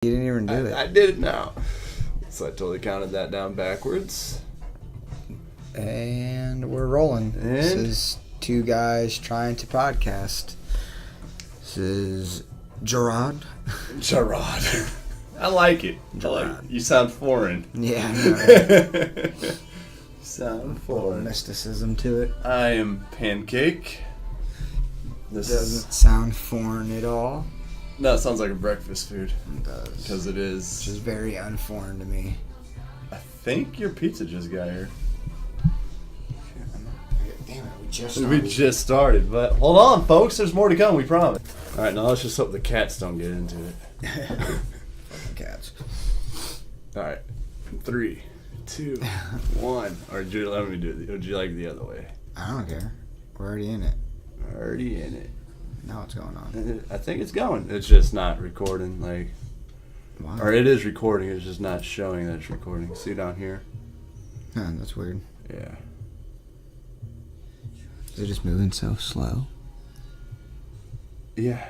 You didn't even do it. I did it now. So I totally counted that down backwards. And we're rolling. This is two guys trying to podcast. This is Gerard. Gerard. I like it. You sound foreign. Yeah, I know. Right? Sound foreign. Mysticism to it. I am Pancake. This doesn't sound foreign at all. No, it sounds like a breakfast food. It does. Because it is. Which is very unforeign to me. I think your pizza just got here. Damn it, we just started. But hold on, folks. There's more to come, we promise. Alright, now let's just hope the cats don't get into it. Fucking cats. Alright. 3, 2, 1. Or would you let me do it? Would you like the other way? I don't care. We're already in it. Already in it. Now what's going on? I think it's going. It's just not recording, like... Wow. Or it is recording, it's just not showing that it's recording. See down here? Huh, that's weird. Yeah. Is it just moving so slow? Yeah.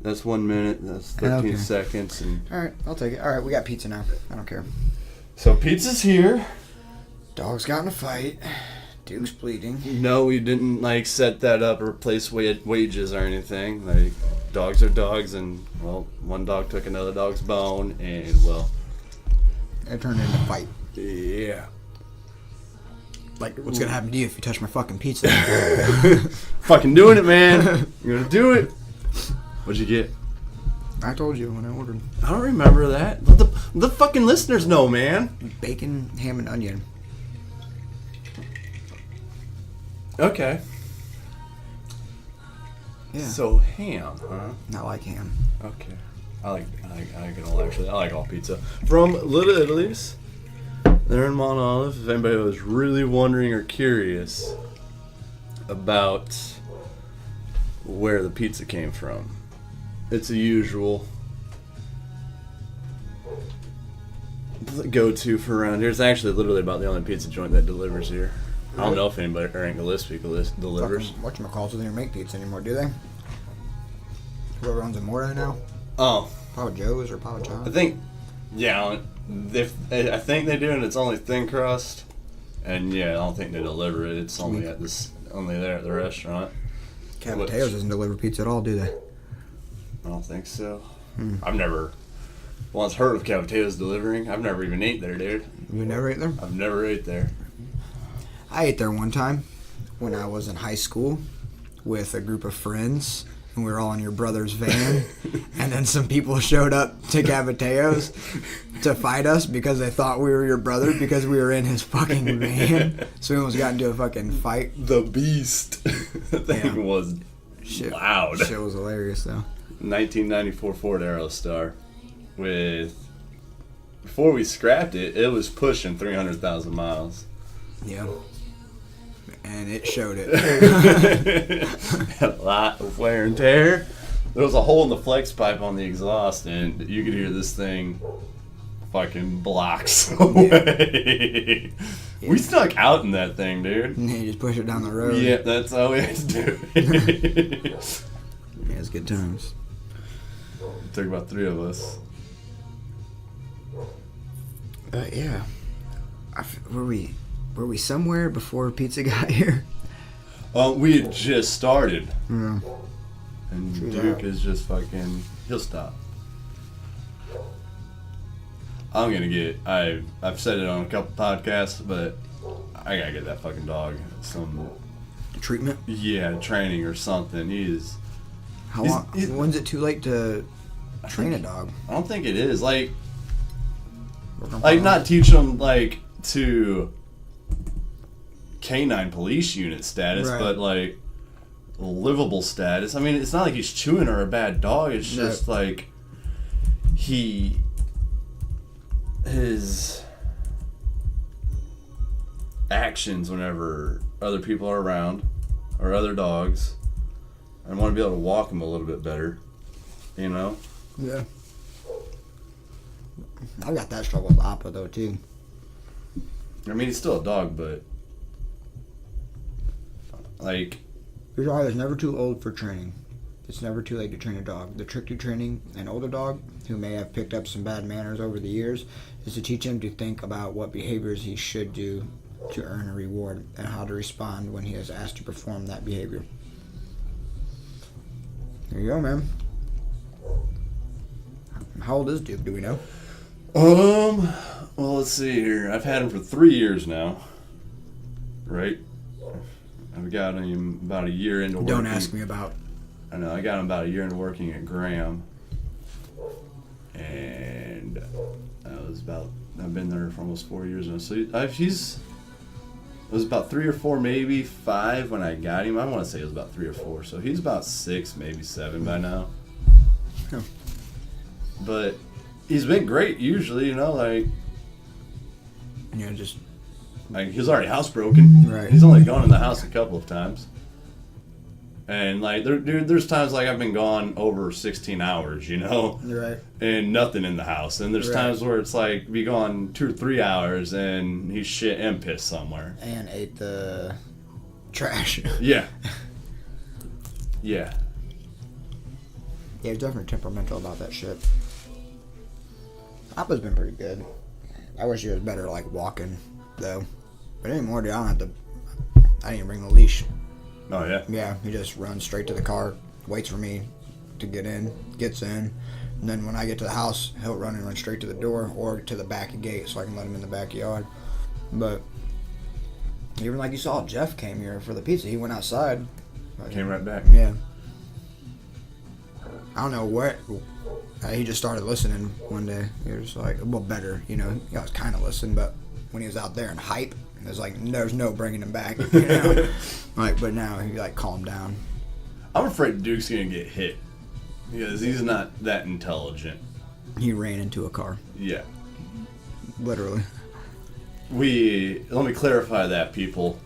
That's 1 minute, that's 13 seconds. And alright, I'll take it. Alright, we got pizza now. I don't care. So pizza's here. Dog's got in a fight. Duke's bleeding. No, we didn't like set that up or replace wages or anything. Like, dogs are dogs, and well, one dog took another dog's bone, and well, it turned into a fight. Yeah. Like, what's gonna happen to you if you touch my fucking pizza? Fucking doing it, man. You're gonna do it. What'd you get? I told you when I ordered. I don't remember that. Let the fucking listeners know, man. Bacon, ham, and onion. Okay. Yeah. So ham, huh? Not like ham. Okay. I like it all, actually. I like all pizza. From Little Italy's. They're in Mount Olive. If anybody was really wondering or curious about where the pizza came from, it's a usual go-to for around here. It's actually literally about the only pizza joint that delivers here. I don't know if anybody or Aunt Gillespie delivers. Whatchamacallit doesn't even make pizza anymore, do they? Whoever owns Amore now? Oh. Papa Joe's or Papa John's? I think, yeah, I think they do, and it's only thin crust. And yeah, I don't think they deliver it. It's only only there at the restaurant. Cavatello's doesn't deliver pizza at all, do they? I don't think so. I've never once heard of Cavatello's delivering. I've never even ate there, dude. You never ate there? I've never ate there. I ate there one time when I was in high school with a group of friends, and we were all in your brother's van, and then some people showed up to Cavatello's to fight us because they thought we were your brother because we were in his fucking van. So we almost got into a fucking fight. The Beast. That thing was loud. Shit was hilarious, though. 1994 Ford Aerostar before we scrapped it, it was pushing 300,000 miles. Yeah. And it showed it. A lot of wear and tear. There was a hole in the flex pipe on the exhaust, and you could hear this thing fucking blocks away. Yeah. We stuck out in that thing, dude. And you just push it down the road. Yeah, that's how we had to do it. Yeah, it's good times. It took about 3 of us. Yeah. Were we somewhere before pizza got here? We had just started. Yeah. And Duke is just fucking... He'll stop. I'm gonna get... I've said it on a couple podcasts, but I gotta get that fucking dog some... Treatment? Yeah, training or something. How long? When's it too late to train a dog? I don't think it is. Like not teach them, like, to... canine police unit status, right. But like livable status. I mean, it's not like he's chewing or a bad dog. It's just like his actions whenever other people are around or other dogs. I want to be able to walk him a little bit better, you know? Yeah. I got that struggle with Appa though too. I mean, he's still a dog, but like your dog is never too old for training. It's never too late to train a dog. The trick to training an older dog, who may have picked up some bad manners over the years, is to teach him to think about what behaviors he should do to earn a reward and how to respond when he is asked to perform that behavior. There you go, man. How old is Duke? Do we know? Well, let's see here. I've had him for 3 years now. Right? I've got him about a year into working. Don't ask me about. I know. I got him about a year into working at Graham. And I've been there for almost 4 years now. So it was about 3 or 4, maybe 5 when I got him. I want to say it was about 3 or 4. So he's about 6, maybe 7 by now. Huh. But he's been great usually, like Just he's already housebroken. Right. He's only gone in the house a couple of times. And there's times I've been gone over 16 hours, right. and nothing in the house. And there's Right. times where it's be gone 2 or 3 hours and he's shit and pissed somewhere. And ate the trash. Yeah. Yeah. Yeah, he's definitely temperamental about that shit. Appa's been pretty good. I wish he was better walking, though. But anymore, dude, I didn't even bring the leash. Oh, yeah? Yeah, he just runs straight to the car, waits for me to get in, gets in, and then when I get to the house, he'll run straight to the door or to the back gate so I can let him in the backyard. But even you saw, Jeff came here for the pizza. He went outside. Came right back. Yeah. I don't know what. He just started listening one day. He was better, He was kind of listening, but when he was out there in hype, it was there's no bringing him back, but now he calmed down. I'm afraid Duke's going to get hit because he's not that intelligent. He ran into a car. Yeah. Literally. Let me clarify that, people.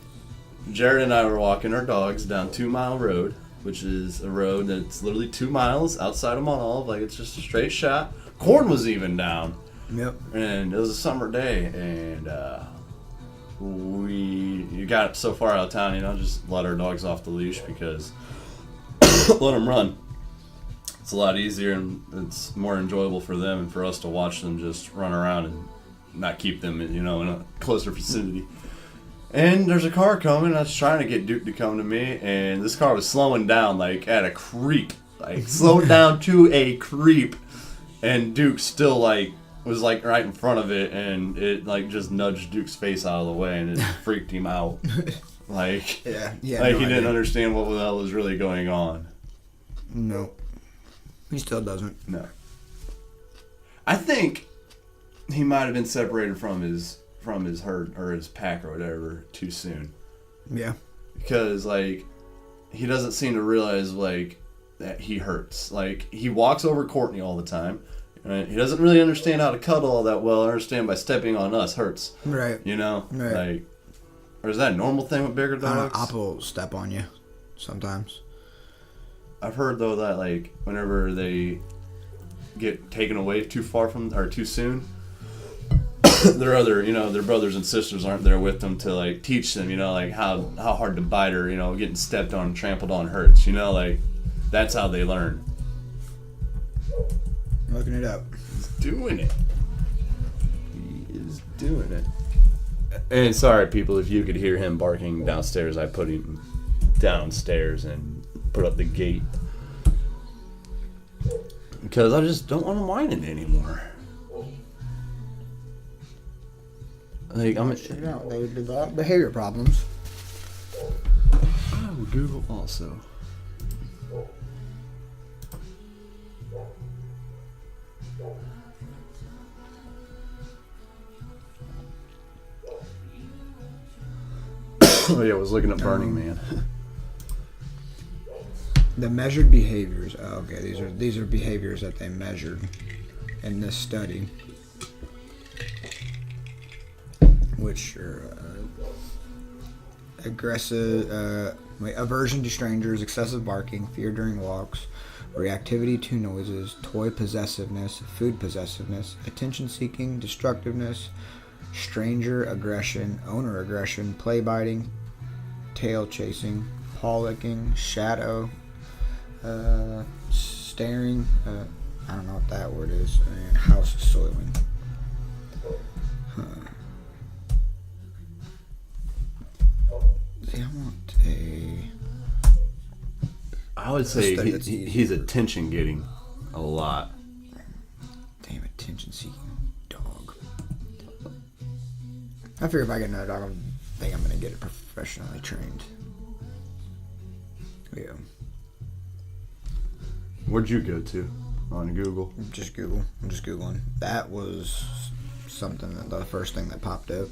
Jared and I were walking our dogs down 2 Mile Road, which is a road that's literally 2 miles outside of Mount Olive. It's just a straight shot. Corn was even down. Yep. And it was a summer day, and you got so far out of town, just let our dogs off the leash because let them run. It's a lot easier and it's more enjoyable for them and for us to watch them just run around and not keep them, in a closer vicinity. And there's a car coming. I was trying to get Duke to come to me, and this car was slowing down at a creep, slowed down to a creep, and Duke still was right in front of it, and it just nudged Duke's face out of the way, and it freaked him out. Yeah. He didn't understand what the hell was really going on. No. He still doesn't. No. I think he might have been separated from his herd or his pack or whatever too soon. Yeah. Because he doesn't seem to realize that he hurts. He walks over Courtney all the time. Right? He doesn't really understand how to cuddle all that well. I understand by stepping on us hurts. Right. Right. Or is that a normal thing with bigger dogs? Appa will step on you sometimes. I've heard though that whenever they get taken away too far from or too soon, their brothers and sisters aren't there with them to teach them, how hard to bite or getting stepped on and trampled on hurts. That's how they learn. Looking it up. He's doing it. He is doing it. And sorry, people, if you could hear him barking downstairs, I put him downstairs and put up the gate. Because I just don't want him whining anymore. They develop behavior problems. Oh, Google also. Oh yeah, I was looking at Burning Man. The measured behaviors. Oh, okay, these are behaviors that they measured in this study, which are aggressive, aversion to strangers, excessive barking, fear during walks, reactivity to noises, toy possessiveness, food possessiveness, attention seeking, destructiveness, stranger aggression, owner aggression, play biting, tail chasing, paw licking, shadow, Staring. I don't know what that word is. House soiling. See, I want a. I would say That's- that's he's attention getting a lot. Damn, attention seeking dog. I figure if I get another dog, I think I'm gonna get it professionally trained. Yeah. Where'd you go to on Google? Just Google. I'm just Googling. That was something that the first thing that popped up.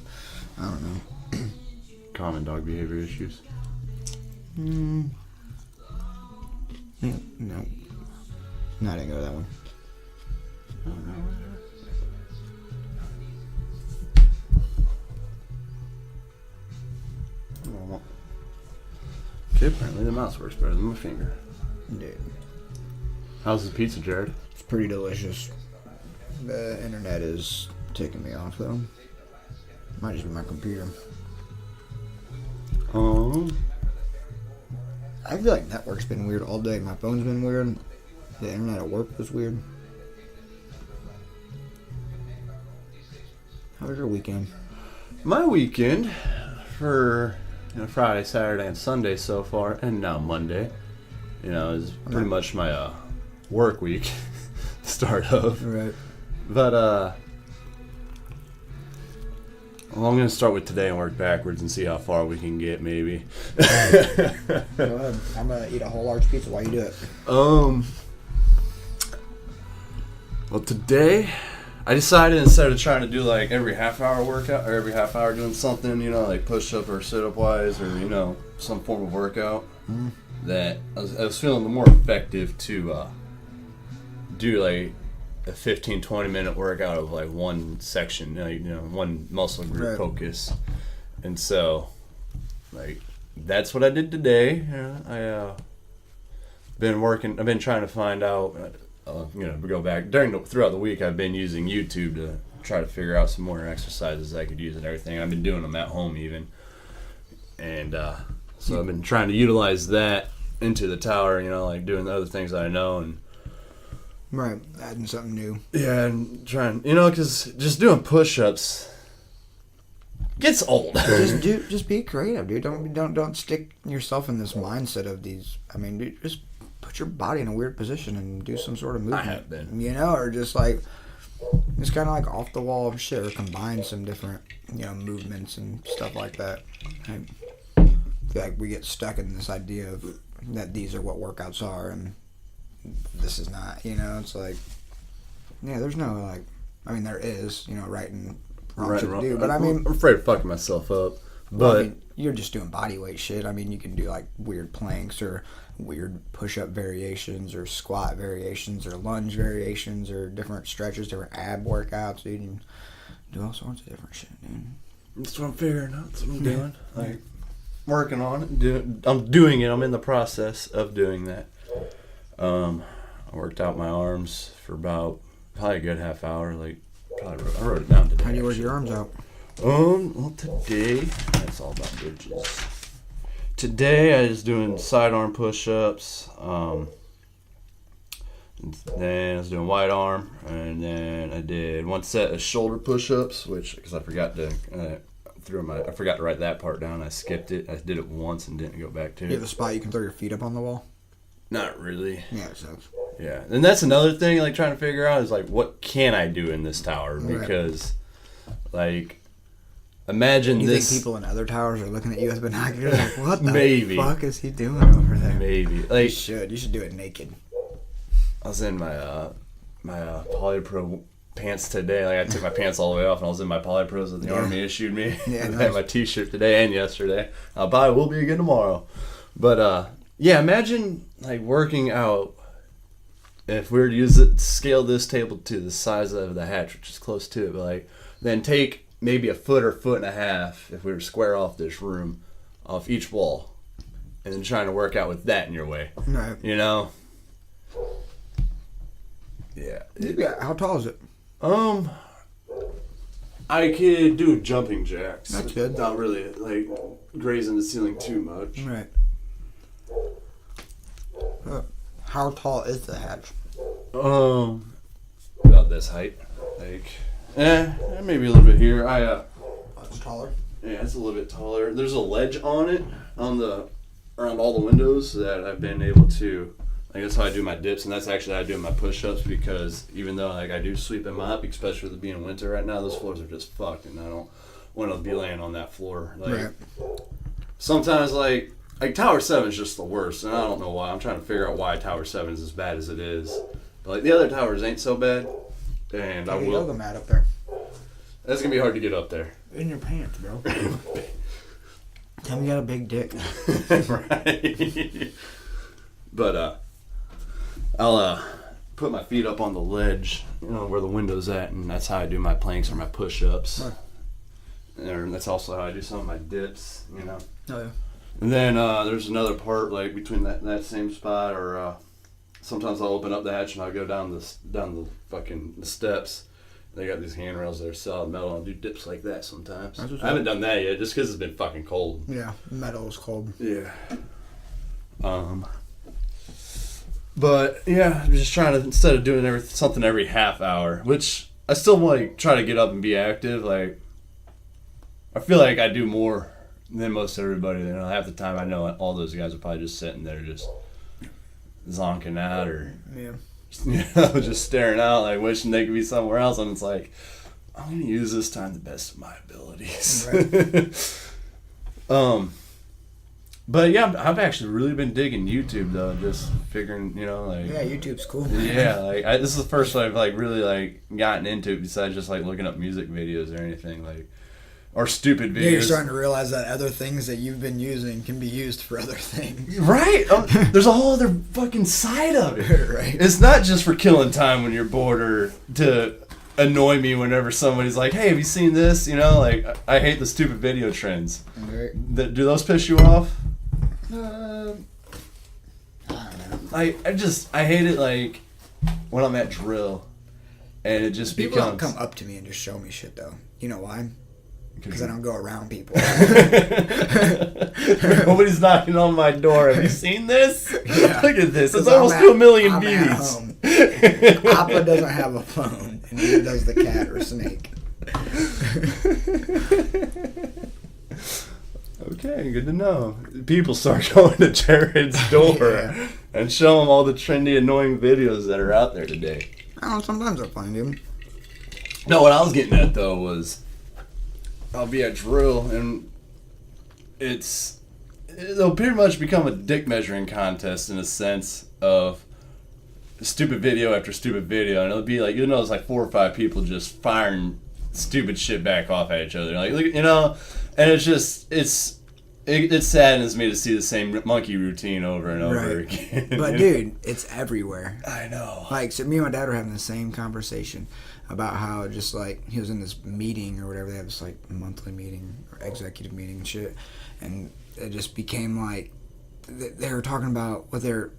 I don't know. Common dog behavior issues. No. No, I didn't go to that one. Okay, apparently the mouse works better than my finger. Dude, How's the pizza, Jared? it's pretty delicious. The internet is ticking me off though. Might just be my computer. I feel like network's been weird all day. My phone's been weird. The internet at work was weird. How was your weekend? My weekend for Friday, Saturday, and Sunday so far, and now Monday, is pretty much my work week start of. Right. But well, I'm gonna start with today and work backwards and see how far we can get, maybe. Go ahead. I'm gonna eat a whole large pizza while you do it. Well, today I decided instead of trying to do like every half hour workout or every half hour doing something, like push up or sit up wise or some form of workout, that I was feeling more effective to do like a 15-20 minute workout of like one section, one muscle group Right. focus. And so like that's what I did today. I've been trying to find out, go back throughout the week. I've been using YouTube to try to figure out some more exercises I could use and everything. I've been doing them at home even. And so I've been trying to utilize that into the tower, like doing the other things that I know and Right. Adding something new. yeah, and trying, because just doing push-ups gets old. Just be creative, dude. Don't stick yourself in this mindset of these. I mean, dude, just put your body in a weird position and do some sort of movement. I have been. Or just like it's kind of like off the wall shit, or combine some different movements and stuff like that. I feel like we get stuck in this idea of that these are what workouts are and this is not. It's like there's no like. I mean, there is right and wrong shit to do, but I mean, I'm afraid of fucking myself up. But well, I mean, you're just doing body weight shit. I mean, you can do like weird planks or weird push-up variations or squat variations or lunge variations or different stretches, different ab workouts. Dude, you can do all sorts of different shit, dude. that's what I'm figuring out. That's what I'm doing. Like working on it. I'm doing it. I'm in the process of doing that. I worked out my arms for about probably a good half hour. Like I wrote it down today. How do you work your arms out? Well, today, that's all about bridges. Today, I was doing sidearm push-ups, and then I was doing wide arm, and then I did one set of shoulder push-ups, because I forgot to write that part down. I skipped it. I did it once and didn't go back to You have it. a spot you can throw your feet up on the wall? Not really. Yeah, it sucks. Yeah, and that's another thing, like trying to figure out is like, what can I do in this tower? Right. Because, like, imagine You this. think people in other towers are looking at you with binoculars like, what the Maybe. fuck is he doing over there? Maybe You like should do it naked. I was in my Polypro pants today. Like I took my pants all the way off, and I was in my Polypros that the Army issued me. Yeah, I nice. had my T-shirt today and yesterday. I'll probably will be again tomorrow. But yeah, imagine like working out. If we were to scale this table to the size of the hatch, which is close to it, but like then take maybe a foot or foot and a half if we were to square off this room, off each wall, and then trying to work out with that in your way. Right. Yeah. Yeah, how tall is it? I could do jumping jacks. That's good. Not really like grazing the ceiling too much. Right. How tall is the hatch? About this height, like, maybe a little bit here. It's taller. Yeah, it's a little bit taller. There's a ledge on it, around all the windows that I've been able to. Like, that's how I do my dips, and that's actually how I do my push-ups, because even though like I do sweep and mop, especially with it being winter right now, those floors are just fucked, and I don't want to be laying on that floor. Like, Right. Sometimes like Tower 7 is just the worst, and I don't know why. I'm trying to figure out why Tower 7 is as bad as it is. But like the other towers ain't so bad, and I Get a will. yoga mat up there. That's gonna be hard to get up there. In your pants, bro. Tell me you got a big dick. Right. But I'll put my feet up on the ledge, where the window's at, and that's how I do my planks or my push-ups. Huh. And that's also how I do some of my dips, Oh yeah. And then there's another part like between that same spot, or sometimes I'll open up the hatch and I'll go down the steps. They got these handrails that are solid metal, and I'll do dips like that sometimes. I haven't done that yet, just because it's been fucking cold. Yeah, metal is cold. Yeah. But yeah, I'm just trying to, instead of doing something every half hour, which I still like try to get up and be active. Like, I feel like I do more than most everybody. Half the time I know all those guys are probably just sitting there just zonking out, or just staring out, like wishing they could be somewhere else. And it's like, I'm gonna use this time the best of my abilities. Right. But yeah, I've actually really been digging YouTube though, just figuring, like. Yeah, YouTube's cool. Yeah, like this is the first one I've like really like gotten into it, besides just like looking up music videos or anything, like, or stupid videos. Yeah, you're starting to realize that other things that you've been using can be used for other things. Right. There's a whole other fucking side of it. Right. It's not just for killing time when you're bored, or to annoy me whenever somebody's like, "Hey, have you seen this?" Like, I hate the stupid video trends. Right. Do those piss you off? I don't know. I hate it, like, when I'm at drill, and it just People becomes... don't come up to me and just show me shit, though. You know why? Because I don't go around people. Nobody's knocking on my door. Have you seen this? Yeah. Look at this. It's 'Cause almost I'm 2 million I'm at views. home. Papa doesn't have a phone, and neither does the cat or snake. Okay, good to know. People start going to Jared's door Yeah. and show him all the trendy, annoying videos that are out there today. I don't know, sometimes I find him. No, what I was getting at, though, was I'll be at drill, and it'll pretty much become a dick measuring contest in a sense of stupid video after stupid video, and it'll be like, it's like 4 or 5 people just firing stupid shit back off at each other, like, look, and it's just, it saddens me to see the same monkey routine over and over again. But dude, it's everywhere. I know. Like, so me and my dad were having the same conversation about how just like he was in this meeting or whatever. They have this like monthly meeting or executive meeting and shit, and it just became like they were talking about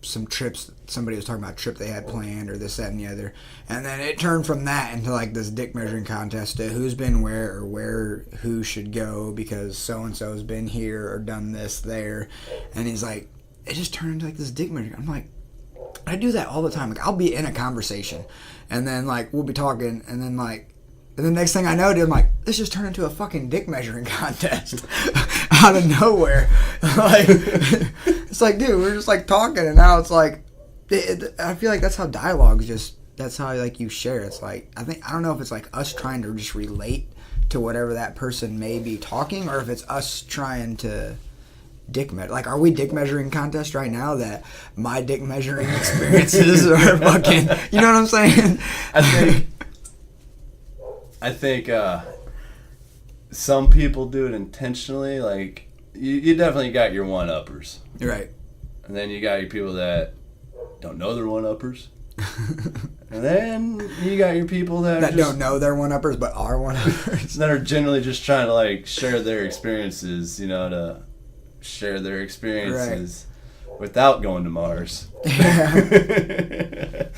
some trips. Somebody was talking about a trip they had planned or this, that, and the other, and then it turned from that into like this dick measuring contest to who's been where or where who should go because so and so has been here or done this there, and he's like, it just turned into like this dick measuring. I'm like, I do that all the time. Like, I'll be in a conversation, and then like we'll be talking, and then like. And the next thing I know, dude, I'm like, this just turned into a fucking dick measuring contest out of nowhere. Like, it's like, dude, we're just like talking, and now it's like, I feel like that's how dialogue's that's how like you share. It's like, I don't know if it's like us trying to just relate to whatever that person may be talking, or if it's us trying to dick measure. Like, are we dick measuring contest right now that my dick measuring experiences are fucking, you know what I'm saying? I think some people do it intentionally. Like, you definitely got your one-uppers. Right. And then you got your people that don't know they're one-uppers. And then you got your people that don't know they're one-uppers but are one-uppers. That are generally just trying to, like, share their experiences, to share their experiences without going to Mars. Yeah.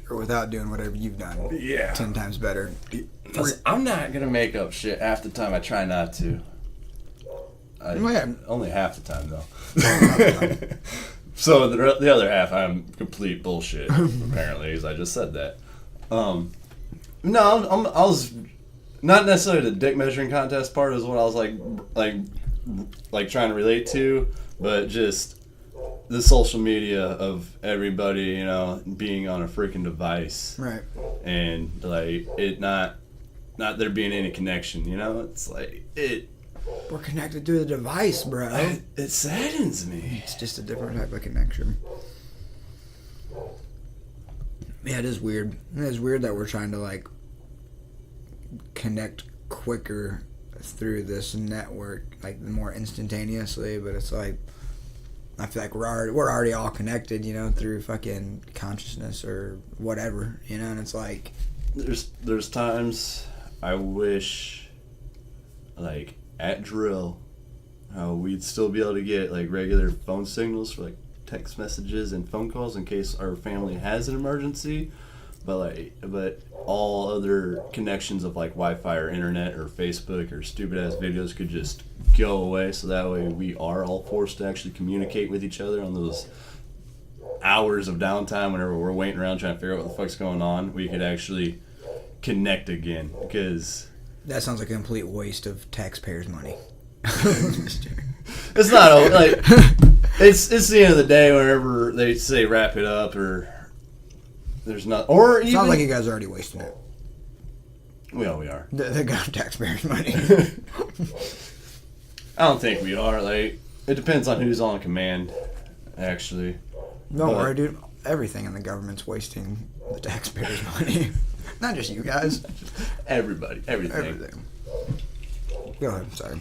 Or without doing whatever you've done. Yeah. 10 times better. I'm not going to make up shit half the time. I try not to. Only half the time, though. So the other half, I'm complete bullshit. Apparently, as I just said that. No, I was not necessarily the dick measuring contest part is what I was like trying to relate to, but just the social media of everybody, you know, being on a freaking device, Right. and like it not there being any connection. You know, it's like it. We're connected to the device, bro. It saddens me. It's just a different type of connection. Yeah, it is weird. It is weird that we're trying to like connect quicker through this network, like more instantaneously. But it's like I feel like we're already all connected, you know, through fucking consciousness or whatever, you know. And it's like There's times I wish, like at drill, we'd still be able to get like regular phone signals for like text messages and phone calls in case our family has an emergency, but all other connections of like Wi-Fi or internet or Facebook or stupid ass videos could just go away, so that way we are all forced to actually communicate with each other on those hours of downtime whenever we're waiting around trying to figure out what the fuck's going on. We could actually connect again, because that sounds like a complete waste of taxpayers' money. it's not like it's the end of the day whenever they say wrap it up, or there's not, or even Sounds like you guys are already wasting it. we are. They got taxpayers' money. I don't think we are. Like, it depends on who's on command, actually. Don't worry, dude. Everything in the government's wasting the taxpayers' money. Not just you guys. Everybody, everything. Everything. Go ahead. Sorry.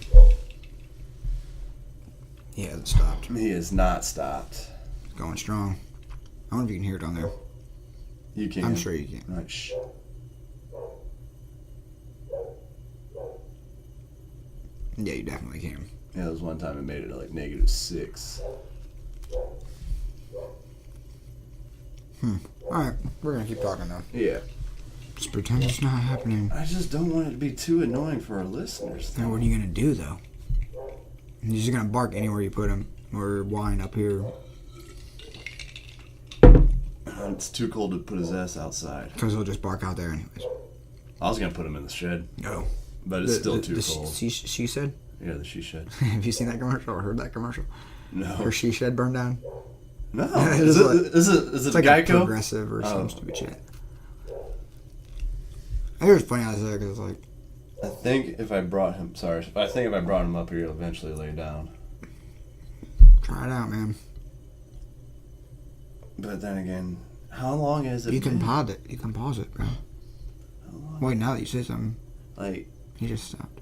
He hasn't stopped. He has not stopped. Going strong. I wonder if you can hear it on there. You can. I'm sure you can. Right, shh. Yeah, you definitely can. Yeah, there was one time it made it like -6. Alright, we're gonna keep talking though. Yeah. Just pretend it's not happening. I just don't want it to be too annoying for our listeners. Now, what are you gonna do though? He's just gonna bark anywhere you put him, or whine up here. It's too cold to put his ass outside. Because he'll just bark out there anyways. I was gonna put him in the shed, No. but it's still too the cold. She said? Yeah, the she shed. Have you seen that commercial or heard that commercial? No. Her she shed burned down? No. It Is is like- it It's like a Geico? Progressive or Oh. some stupid shit. I hear it's funny how I say it because it's like, I think if I brought him up here, he'll eventually lay down. try it out, man. But then again, how long has it You can been? pause it. You can pause it, bro. How long? Wait, now that you say something, Like, he just stopped.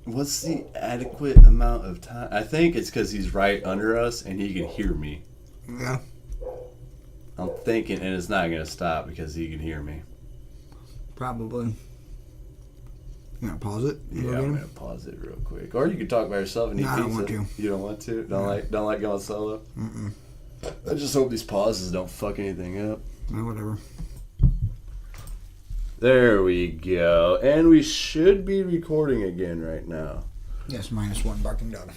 what's the adequate amount of time? I think it's because he's right under us and he can hear me. Yeah. I'm thinking, and it's not going to stop because he can hear me. Probably. You gonna pause it? Yeah, Go get I'm him? going to pause it real quick. Or you can talk by yourself and eat No, I pizza. don't want to. You don't want to? Don't like going solo? Mm-mm. I just hope these pauses don't fuck anything up. No, whatever. There we go. And we should be recording again right now. Yes, -1 barking dog.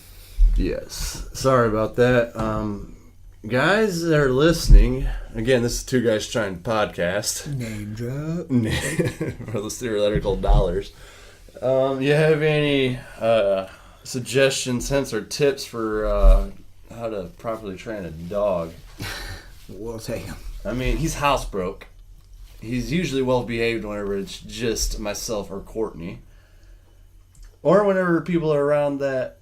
Yes. Sorry about that. Guys that are listening, again, this is Two Guys Trying to Podcast. Name drop. For those theoretical dollars. You have any suggestions, hints, or tips for how to properly train a dog? We'll take him. I mean, he's housebroke. He's usually well behaved whenever it's just myself or Courtney. Or whenever people are around that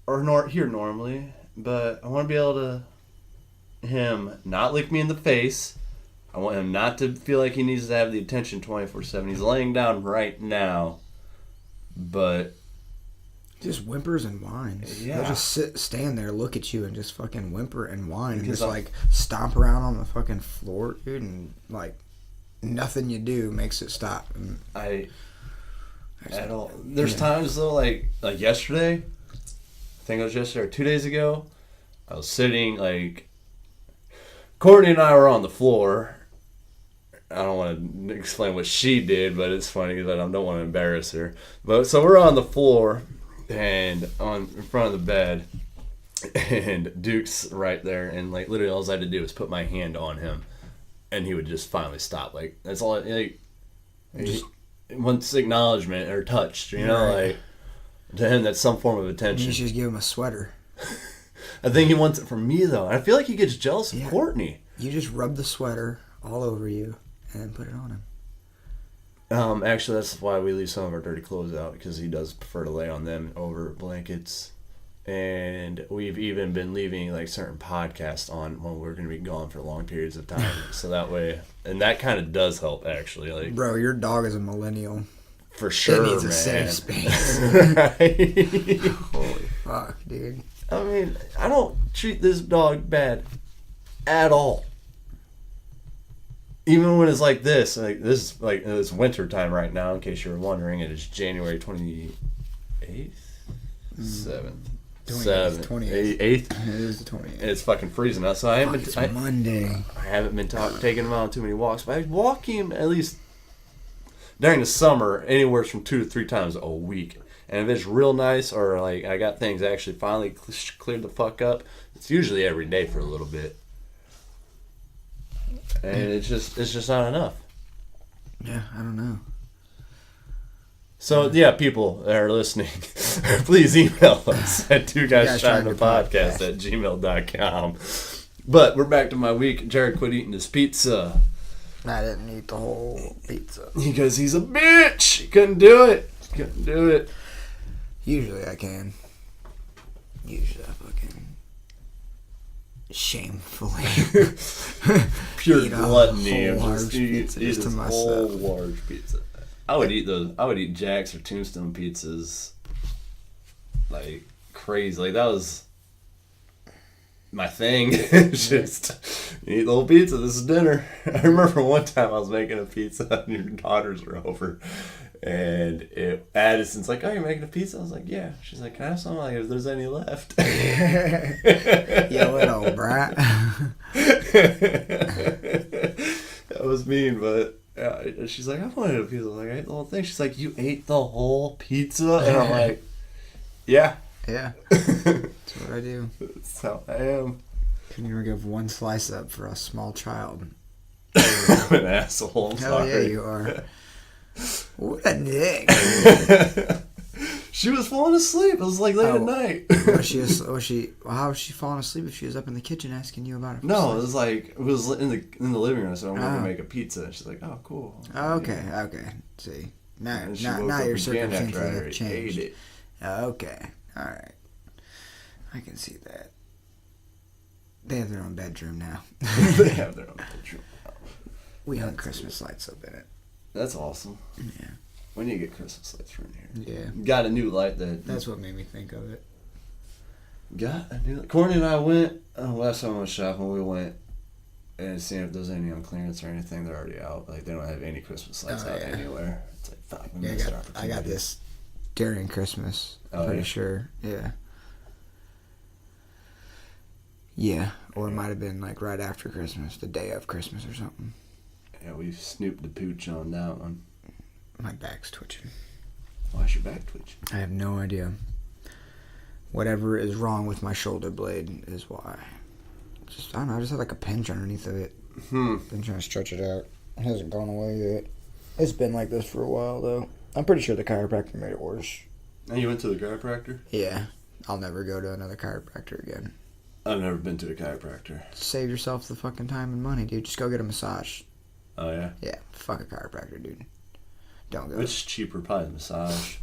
are here normally. But I want to be able to him not lick me in the face. I want him not to feel like he needs to have the attention 24/7. He's laying down right now. But Just whimpers and whines. Yeah. They'll just stand there, look at you, and just fucking whimper and whine, and Because just I'm- like stomp around on the fucking floor, dude, and like nothing you do makes it stop. And at all. There's times though, like yesterday. I think it was yesterday or 2 days ago. I was sitting like Courtney and I were on the floor. I don't want to explain what she did, but it's funny that I don't want to embarrass her. But so we're on the floor and in front of the bed, And Duke's right there, and like literally all I had to do was put my hand on him, and he would just finally stop. Like that's all. Like once acknowledgement or touched, you know, Right. like to him that's some form of You attention. should just give him a sweater. I think he wants it from me though. I feel like he gets jealous of Yeah. Courtney. You just rub the sweater all over you and then put it on him. Actually, that's why we leave some of our dirty clothes out, because he does prefer to lay on them over blankets. And we've even been leaving like certain podcasts on when we're going to be gone for long periods of time. So that way, and that kind of does help actually. Like Bro, your dog is a millennial. for sure, It needs a man. safe space. Right? Holy fuck, dude. I mean, I don't treat this dog bad at all. Even when it's like this is like it's winter time right now. In case you were wondering, it is January 28th, 7th, 28th. 8th. It is the 20th. It's fucking freezing out, so I haven't. It's Monday. I haven't been taking him out on too many walks, but I walk him at least during the summer anywhere from 2 to 3 times a week. And if it's real nice or like I got things actually finally cleared the fuck up, it's usually every day for a little bit. And it's just not enough. Yeah, I don't know. So yeah, people that are listening, please email us at guys tried twoguystrivingtopodcast your podcast. at gmail.com. But we're back to my week. Jared quit eating his pizza I didn't eat the whole pizza. because he's a bitch. He couldn't do it. Usually I can. Usually I fucking shamefully Pure eat a gluttony whole of large just pizza eat just to this myself. whole large pizza. I would eat those. I would eat Jack's or Tombstone pizzas like crazy. Like that was my thing. Just eat the whole pizza. This is dinner. I remember one time I was making a pizza and your daughters were over. And Addison's like, "Oh, you're making a pizza?" I was like, "Yeah." She's like, "Can I have some?" I'm like, "If there's any left." You little brat. That was mean, but she's like, "I wanted a pizza." I was like, "I ate the whole thing." She's like, "You ate the whole pizza?" And I'm like, "Yeah." Yeah, that's what I do. That's how I am. Can you ever give one slice up for a small child? I'm an asshole. I'm Hell sorry. yeah, you are. What a dick. She was falling asleep. It was like late at night. How was she falling asleep if she was up in the kitchen asking you about it? No, it was like it was in the living room. So I'm gonna Oh. make a pizza. And she's like, "Oh, cool." Okay. See, now And she woke your up again circumstances after I have ate changed. it. Okay, all right. I can see that. They have their own bedroom now. They have their own bedroom. We hung Christmas lights up in it. That's awesome. Yeah. We need to get Christmas lights from here. Yeah. Got a new light That's what made me think of it. got a new. Courtney and I went last time I went shopping. We went and seeing if there's any on clearance or anything. They're already out. Like they don't have any Christmas lights Oh, out yeah. anywhere. It's like fuck. We Yeah, missed our I opportunity. got this during Christmas. I'm Oh, pretty yeah? sure. Yeah. Yeah, or it might have been like right after Christmas, the day of Christmas or something. Yeah, we snooped the pooch on that one. My back's twitching. Why's your back twitching? I have no idea. Whatever is wrong with my shoulder blade is why. Just I don't know. I just have like a pinch underneath of it. Been trying to stretch it out. It hasn't gone away yet. It's been like this for a while though. I'm pretty sure the chiropractor made it worse. And you went to the chiropractor? Yeah, I'll never go to another chiropractor again. I've never been to a chiropractor. Save yourself the fucking time and money, dude. Just go get a massage. Oh yeah. Yeah, fuck a chiropractor, dude. Don't go. Which is cheaper? Probably the massage.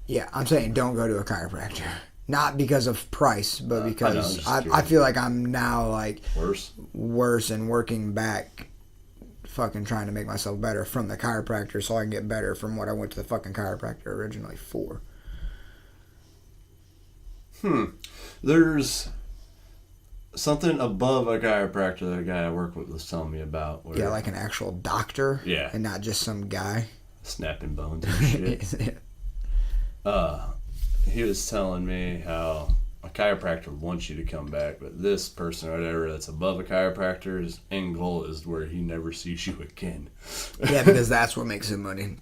Yeah, I'm saying don't go to a chiropractor. Not because of price, but I know, I'm because just I curious. feel like I'm now like Worse. and working back, fucking trying to make myself better from the chiropractor so I can get better from what I went to the fucking chiropractor originally for. There's something above a chiropractor that a guy I work with was telling me about. Where Yeah, like an actual doctor. Yeah. And not just some guy. snapping bones and shit. He was telling me how a chiropractor wants you to come back, but this person or whatever that's above a chiropractor's end goal is where he never sees you again. Yeah, because that's what makes him money.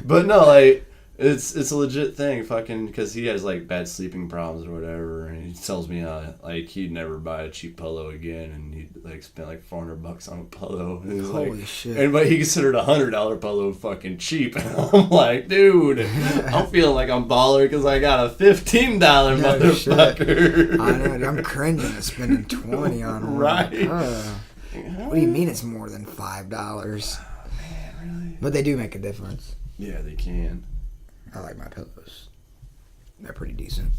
But no, like It's a legit thing, fucking, because he has like bad sleeping problems or whatever, and he tells me like he'd never buy a cheap pillow again, and he'd like spend like $400 on a pillow. And he's Holy like, shit! And but he considered $100 pillow fucking cheap. And I'm like, dude, I'm feeling like I'm baller because I got a $15 motherfucker. Shit. I know. I'm cringing at spending $20 on one. Right. What do you mean it's more than $5? Man, really? But they do make a difference. Yeah, they can. I like my pillows. They're pretty decent.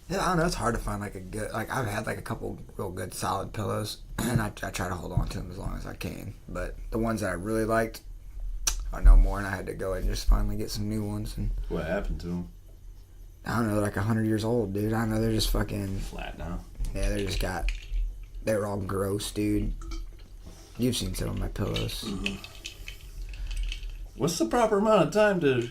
Yeah, I don't know. It's hard to find like a good. Like I've had like a couple real good solid pillows, and I try to hold on to them as long as I can. But the ones that I really liked are no more, and I had to go and just finally get some new ones. And What happened to them? I don't know. They're like 100 years old, dude. I don't know. They're just fucking. Flat now. Yeah, they're all gross, dude. You've seen some of my pillows. Mm-hmm. What's the proper amount of time to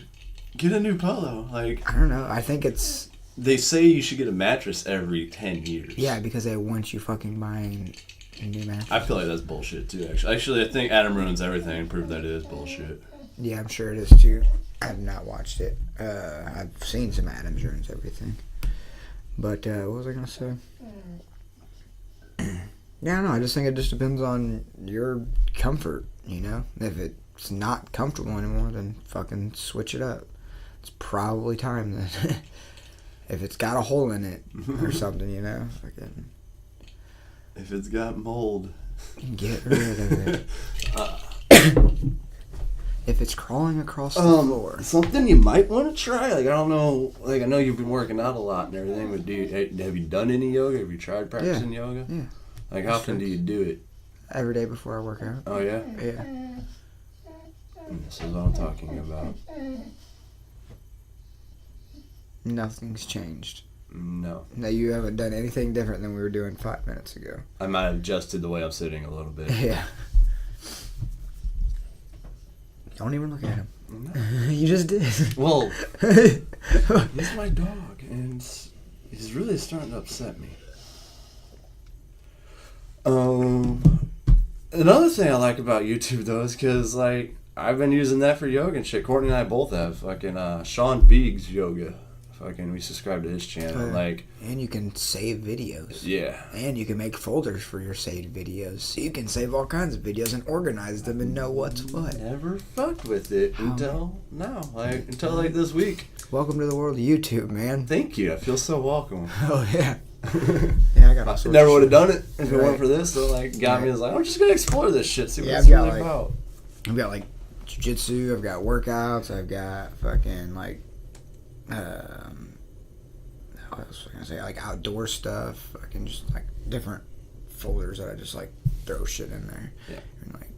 get a new pillow? Like, I don't know. I think it's. they say you should get a mattress every 10 years. Yeah, because they want you fucking buying a new mattress. I feel like that's bullshit too, actually. I think Adam Ruins Everything and proved that it is bullshit. Yeah, I'm sure it is too. I have not watched it. I've seen some Adams Ruins Everything. But what was I gonna say? Yeah, I don't know. I just think it just depends on your comfort. You know, if it's not comfortable anymore, then fucking switch it up. It's probably time then. If it's got a hole in it or something, you know, fucking If it's got mold, get rid of it. If it's crawling across the floor. something you might want to try. Like, I don't know. Like, I know you've been working out a lot and everything, but have you done any yoga? Have you tried practicing yoga? Yeah. Like, how often do you do it? Every day before I work out. Oh, yeah? Yeah. This is what I'm talking about. Nothing's changed. No. Now you haven't done anything different than we were doing 5 minutes ago. I might have adjusted the way I'm sitting a little bit. Yeah. Don't even look at him. No. You just did. Well, he's my dog, and he's really starting to upset me. Another thing I like about YouTube, though, is because, like, I've been using that for yoga and shit. Courtney and I both have. Fucking Sean Beeg's yoga. Fucking, we subscribe to his channel. Like, and you can save videos. yeah. And you can make folders for your saved videos. So you can save all kinds of videos and organize them and know what's what. Never fucked with it until now. Like, until, like, this week. Welcome to the world of YouTube, man. Thank you. I feel so welcome. Oh, yeah. Yeah, I got all sorts Never of would have shit. done it if it Right. weren't for this. So, like, got me as like, I'm just gonna explore this shit, see what Yeah, it's I've got, really like- about. I've got like jiu-jitsu, I've got workouts, I've got fucking like what else was I gonna say? Like outdoor stuff, fucking just like different folders that I just like throw shit in there. Yeah. And like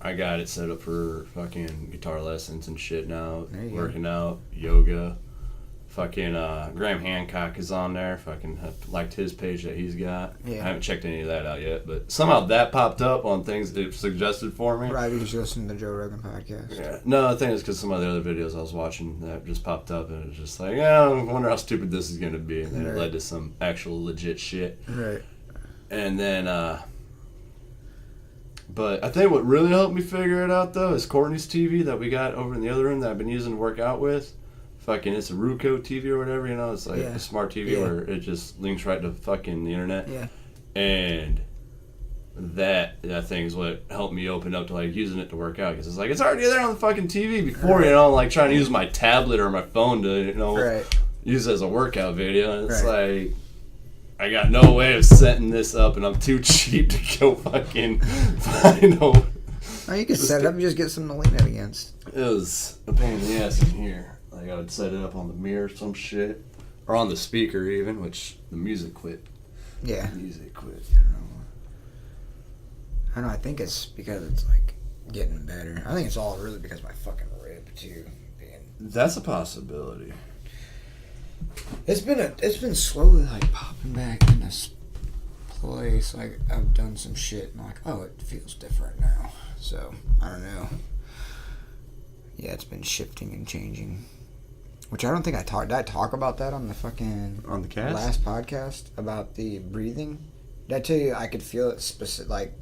I got it set up for fucking guitar lessons and shit now. There you go. Working out, yoga. Fucking Graham Hancock is on there. Fucking liked his page that he's got. Yeah. I haven't checked any of that out yet, but somehow that popped up on things that it suggested for me. right, because you listen to the Joe Rogan podcast. Yeah. No, the thing is because some of the other videos I was watching that just popped up and it was just like, yeah, I wonder how stupid this is gonna be, and then it Right. led to some actual legit shit. Right. And then, but I think what really helped me figure it out, though, is Courtney's TV that we got over in the other room that I've been using to work out with. Fucking, it's a Roku TV or whatever, you know? It's like Yeah. a smart TV Yeah. where it just links right to fucking the internet. Yeah. And that thing is what helped me open up to, like, using it to work out. Because it's like, it's already there on the fucking TV before, you know, like, trying to use my tablet or my phone to, you know, Right. use it as a workout video. And it's like, I got no way of setting this up, and I'm too cheap to go fucking find a... Oh, you can set it up, you just get something to lean it against. It was a pain in the ass in here. Like, I would set it up on the mirror or some shit. Or on the speaker even, which the music quit. Yeah. The music quit. I don't know, I think it's because it's like getting better. I think it's all really because of my fucking rib too. That's a possibility. It's been slowly like popping back in this place. Like I've done some shit and like, oh, it feels different now. So I don't know. Yeah, it's been shifting and changing. Which I don't think I talked. Did I talk about that on the fucking On the cast? last podcast about the breathing? Did I tell you I could feel it like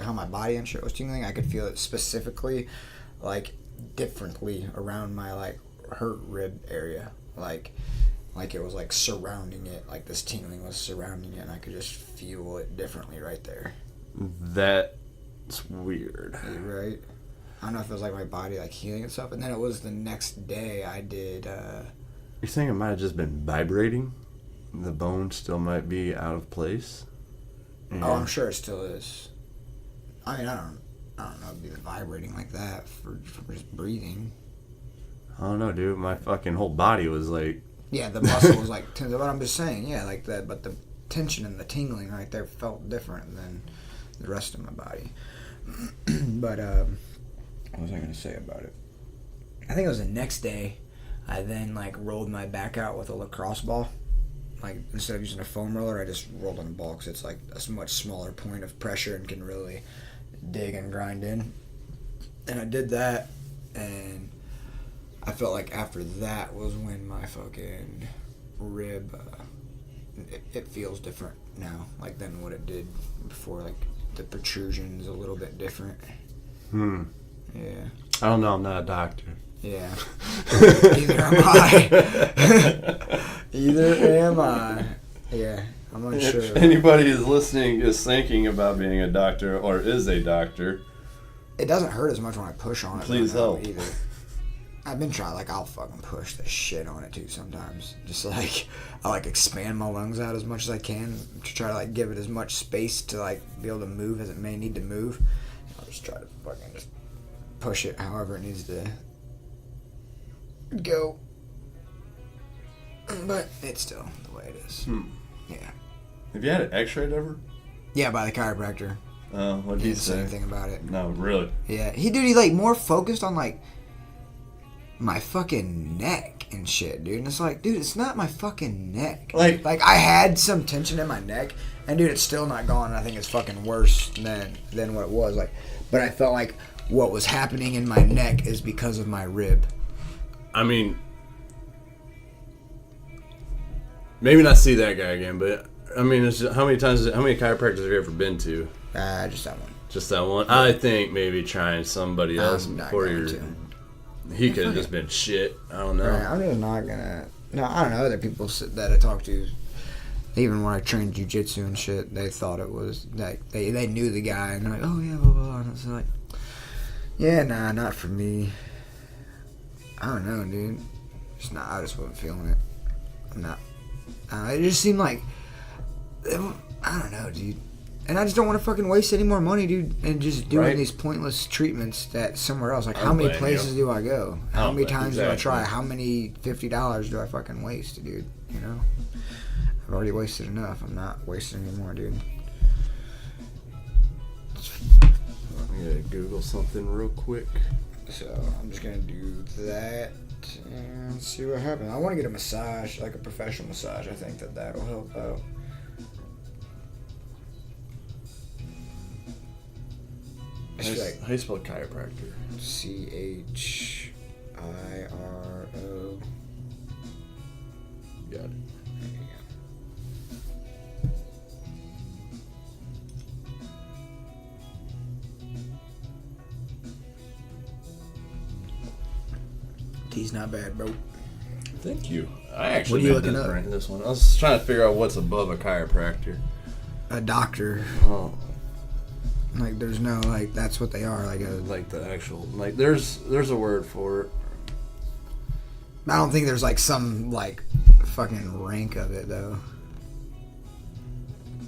how my body and shit was tingling? I could feel it specifically, like differently around my like hurt rib area, like it was like surrounding it, like this tingling was surrounding it, and I could just feel it differently right there. That's weird. Right? I don't know if it was like my body like healing itself, and then it was the next day I did. You're saying it might have just been vibrating? The bone still might be out of place? Yeah. Oh, I'm sure it still is. I mean, I don't know, it'd be vibrating like that for just breathing. I don't know, dude. My fucking whole body was like... Yeah, the muscle was like, but I'm just saying, yeah, like that, but the tension and the tingling right there felt different than the rest of my body. But, what was I going to say about it? I think it was the next day, I then, like, rolled my back out with a lacrosse ball. Like, instead of using a foam roller, I just rolled on the ball because it's, like, a much smaller point of pressure and can really dig and grind in. And I did that, and I felt like after that was when my fucking rib, it feels different now, like, than what it did before. Like, the protrusion's a little bit different. Yeah. I don't know. I'm not a doctor. Yeah. Neither am I. Either am I. Yeah. I'm unsure. If anybody is listening is thinking about being a doctor or is a doctor, it doesn't hurt as much when I push on it. Please help. Either. I've been trying, like, I'll fucking push the shit on it too sometimes. Just like, I like expand my lungs out as much as I can to try to like give it as much space to like be able to move as it may need to move. I'll just try to fucking just push it however it needs to go. But it's still the way it is. Yeah. Have you had it x-rayed ever? Yeah, by the chiropractor. What did he say? Anything about it? No, really? Yeah, he like more focused on like my fucking neck and shit, dude. And it's like, dude, it's not my fucking neck. Like I had some tension in my neck, and dude, it's still not gone. And I think it's fucking worse than what it was. Like, but I felt like what was happening in my neck is because of my rib. I mean, maybe not see that guy again, but I mean, it's just, how many chiropractors have you ever been to? Just that one. Just that one. I think maybe trying somebody else before you're. He could have just been shit. I don't know. Right, I'm just not gonna. No, I don't know. Other people that I talked to, even when I trained jiu-jitsu and shit, they thought it was like they knew the guy and they're like, oh yeah, blah blah blah. And it's like, yeah, nah, not for me. I don't know, dude. Just not. I just wasn't feeling it. I'm not. It just seemed like I don't know, dude. And I just don't want to fucking waste any more money, dude, and just doing these pointless treatments that somewhere else. Like, how many places do I go? How many times do I try? How many $50 do I fucking waste, dude? You know? I've already wasted enough. I'm not wasting any more, dude. I'm going to Google something real quick. So, I'm just going to do that and see what happens. I want to get a massage, like a professional massage. I think that'll help out. How do you spell chiropractor? CHIRO. Got it. There you go. Tea's not bad, bro. Thank you. I actually what are you looking up? Right in this one. I was trying to figure out what's above a chiropractor. A doctor. Oh. Like, there's no, like, that's what they are. Like the actual, like, there's a word for it. I don't think there's, like, some, like, fucking rank of it, though.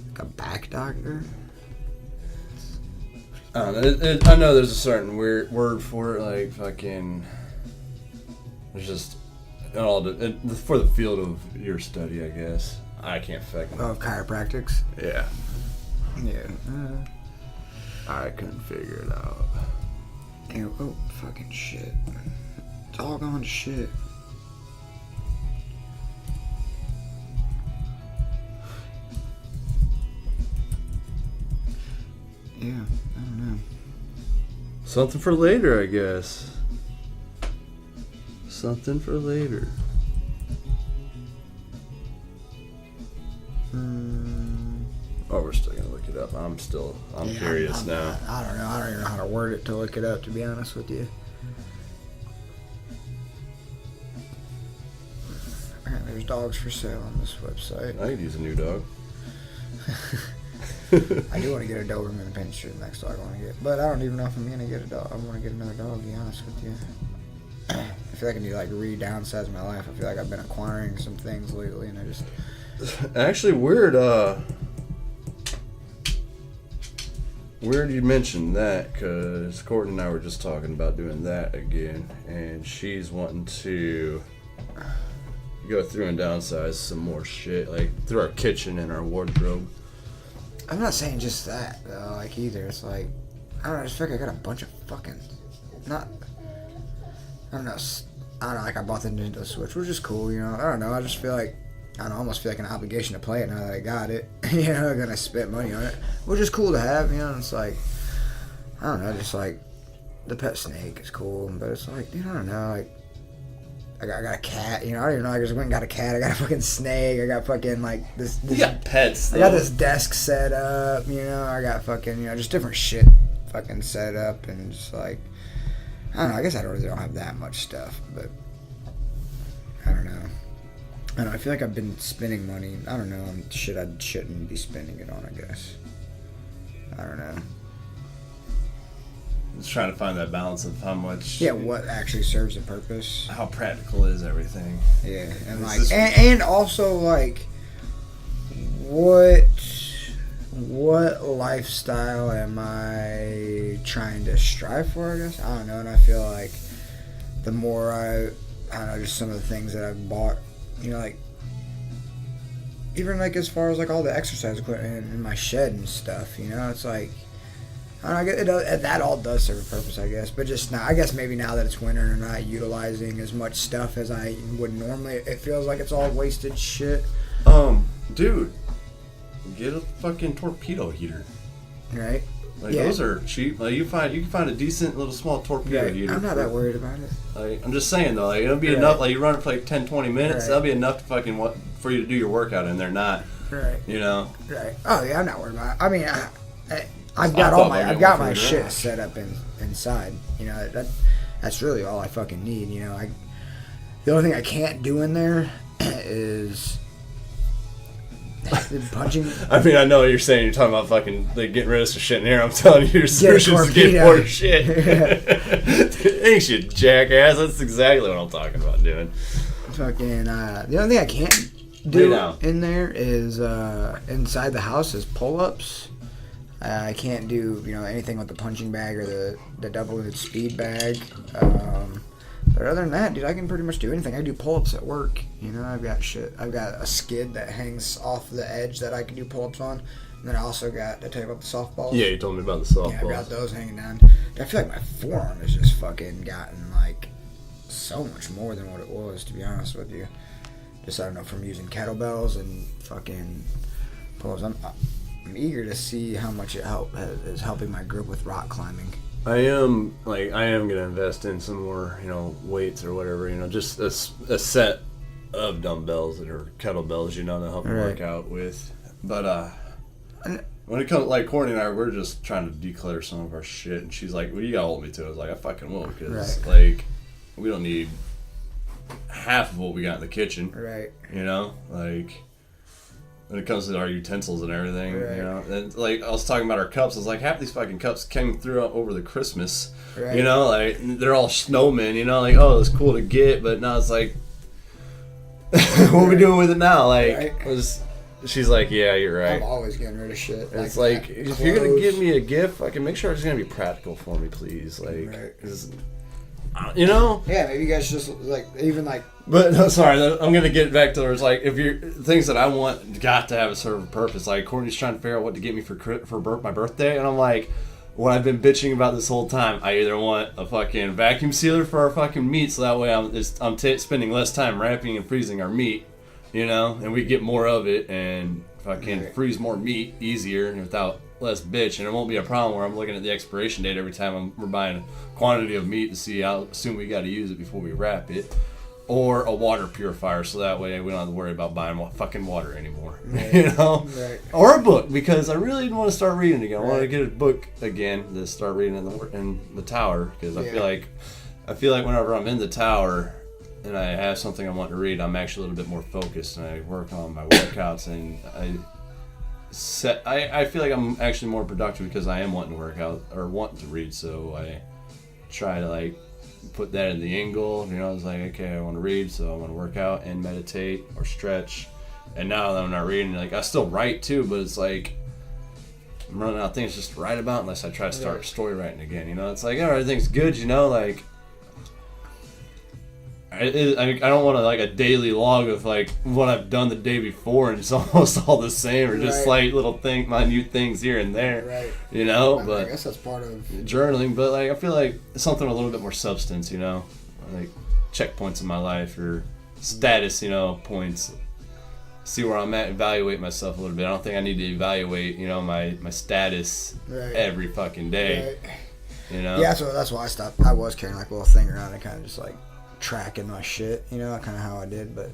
Like a back doctor? I don't know. I know there's a certain weird word for it, like, fucking, there's just, for the field of your study, I guess. I can't fucking. Of chiropractics? Yeah. Yeah. I couldn't figure it out. Yeah, oh, fucking shit. It's all gone to shit. Yeah, I don't know. Something for later, I guess. Something for later. Oh, we're still gonna look it up. I'm curious now. I don't know. I don't even know how to word it to look it up, to be honest with you. dogs for sale on this website. I could use a new dog. I do want to get a Doberman Pinscher, the next dog I want to get. But I don't even know if I'm going to get a dog. I want to get another dog, to be honest with you. I feel like I need to like re-downsize my life. I feel like I've been acquiring some things lately, and I just... Actually, weird you mentioned that, because Courtney and I were just talking about doing that again, and she's wanting to go through and downsize some more shit, like through our kitchen and our wardrobe. I'm not saying just that, though, like, either. It's like, I don't know, I just feel like I got a bunch of fucking... I don't know, like, I bought the Nintendo Switch, which is cool, you know? I don't know, I just feel like... I almost feel like an obligation to play it now that I got it. You know, I'm gonna spend money on it, which is cool to have. You know, it's like, I don't know, just like the pet snake is cool, but it's like, dude, I don't know, like I got a cat. You know, I don't even know. I just went and got a cat. I got a fucking snake. I got fucking like this. You got pets. I got this desk set up. You know, I got fucking just different shit fucking set up, and just like, I don't know. I guess I really don't have that much stuff, but I don't know. I feel like I've been spending money, I don't know, on shit I shouldn't be spending it on, I guess. I don't know. Just trying to find that balance of how much... Yeah, what actually serves a purpose. How practical is everything. Yeah, and like, and also like, what lifestyle am I trying to strive for, I guess? I don't know, and I feel like the more I don't know, just some of the things that I've bought, you know, like, even, like, as far as, like, all the exercise equipment in my shed and stuff, you know, it's like, I don't know, that all does serve a purpose, I guess, but just now, I guess maybe now that it's winter and I'm not utilizing as much stuff as I would normally, it feels like it's all wasted shit. Dude, get a fucking torpedo heater. Right? Like, those are cheap. Like, you can find a decent little small torpedo heater. I'm not that worried about it. Like, I'm just saying though, like, it'll be enough. Like, you run it for like 10, 20 minutes. That'll be enough to fucking for you to do your workout, and they're not. Right. You know. Right. Oh yeah, I'm not worried about it. I mean, I've got my shit set up inside. You know, that's really all I fucking need. You know, the only thing I can't do in there is punching. I mean, I know what you're saying. You're talking about fucking like, getting rid of some shit in here. I'm telling you, your solution is to get more shit. Ain't you, jackass? That's exactly what I'm talking about doing. Fucking. The only thing I can't do in there is inside the house is pull-ups. I can't do anything with the punching bag or the double-ended speed bag. But other than that, dude, I can pretty much do anything. I do pull-ups at work. You know, I've got a skid that hangs off the edge that I can do pull-ups on. And then I also got, did I tell you about the softballs? Yeah, you told me about the softballs. Yeah, I've got those hanging down. I feel like my forearm has just fucking gotten, like, so much more than what it was, to be honest with you. Just, I don't know, from using kettlebells and fucking pull-ups. I'm eager to see how much it is helping my grip with rock climbing. I am gonna invest in some more, weights or whatever, just a set of dumbbells that are kettlebells, to help me work out with. But when it comes, like Courtney and I, we're just trying to declutter some of our shit, and she's like, "Well, you gotta hold me to it." I was like, "I fucking will," because like we don't need half of what we got in the kitchen, right? Like. When it comes to our utensils and everything, and like I was talking about our cups, I was like, half these fucking cups came through over the Christmas, like they're all snowmen, like, oh, it's cool to get, but now it's like, what are we doing with it now? Like, she's like, yeah, you're right. I'm always getting rid of shit. It's like if you're gonna give me a gift, fucking make sure it's gonna be practical for me, please. Like, yeah, maybe you guys just like even like. But no, sorry, I'm gonna get back to where it's like if you're things that I want got to have a serve a purpose. Like Courtney's trying to figure out what to get me for my birthday, and I'm like, what I've been bitching about this whole time. I either want a fucking vacuum sealer for our fucking meat, so that way I'm spending less time wrapping and freezing our meat, and we get more of it and fucking freeze more meat easier and without less bitch, and it won't be a problem where I'm looking at the expiration date every time we're buying a quantity of meat to see how soon we got to use it before we wrap it. Or a water purifier, so that way we don't have to worry about buying fucking water anymore. Right. Or a book, because I really want to start reading again. I want to get a book again to start reading in the tower, because I feel like whenever I'm in the tower, and I have something I want to read, I'm actually a little bit more focused, and I work on my workouts, and I feel like I'm actually more productive because I am wanting to work out or wanting to read, so I try to like put that in the angle. You know, it's like, okay, I want to read, so I want to work out and meditate or stretch. And now that I'm not reading, like I still write too, but it's like I'm running out of things just to write about unless I try to start story writing again. You know, it's like, oh, everything's good. You know, like I don't want to like a daily log of like what I've done the day before, and it's almost all the same, or just slight little minute things here and there. Right. You know, I but guess that's part of journaling. But like I feel like something with a little bit more substance. You know, like checkpoints in my life or status. You know, points. See where I'm at, evaluate myself a little bit. I don't think I need to evaluate, you know, my status every fucking day. Right. You know? Yeah, so that's why I stopped. I was carrying like a little thing around and kind of just like tracking my shit, you know, kind of how I did. But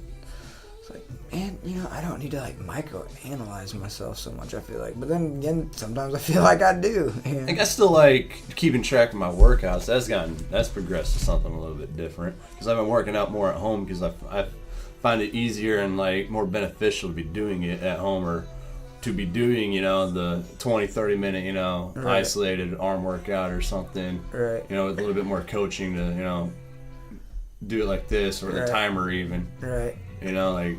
it's like, man, you know, I don't need to like micro-analyze myself so much, I feel like. But then again, sometimes I feel like I do. You know? I think I still like keeping track of my workouts. That's progressed to something a little bit different. Because I've been working out more at home because I find it easier and like more beneficial to be doing it at home or to be doing, you know, the 20-30 minute, you know, isolated arm workout or something, you know, with a little bit more coaching to, you know, do it like this or the timer even, you know, like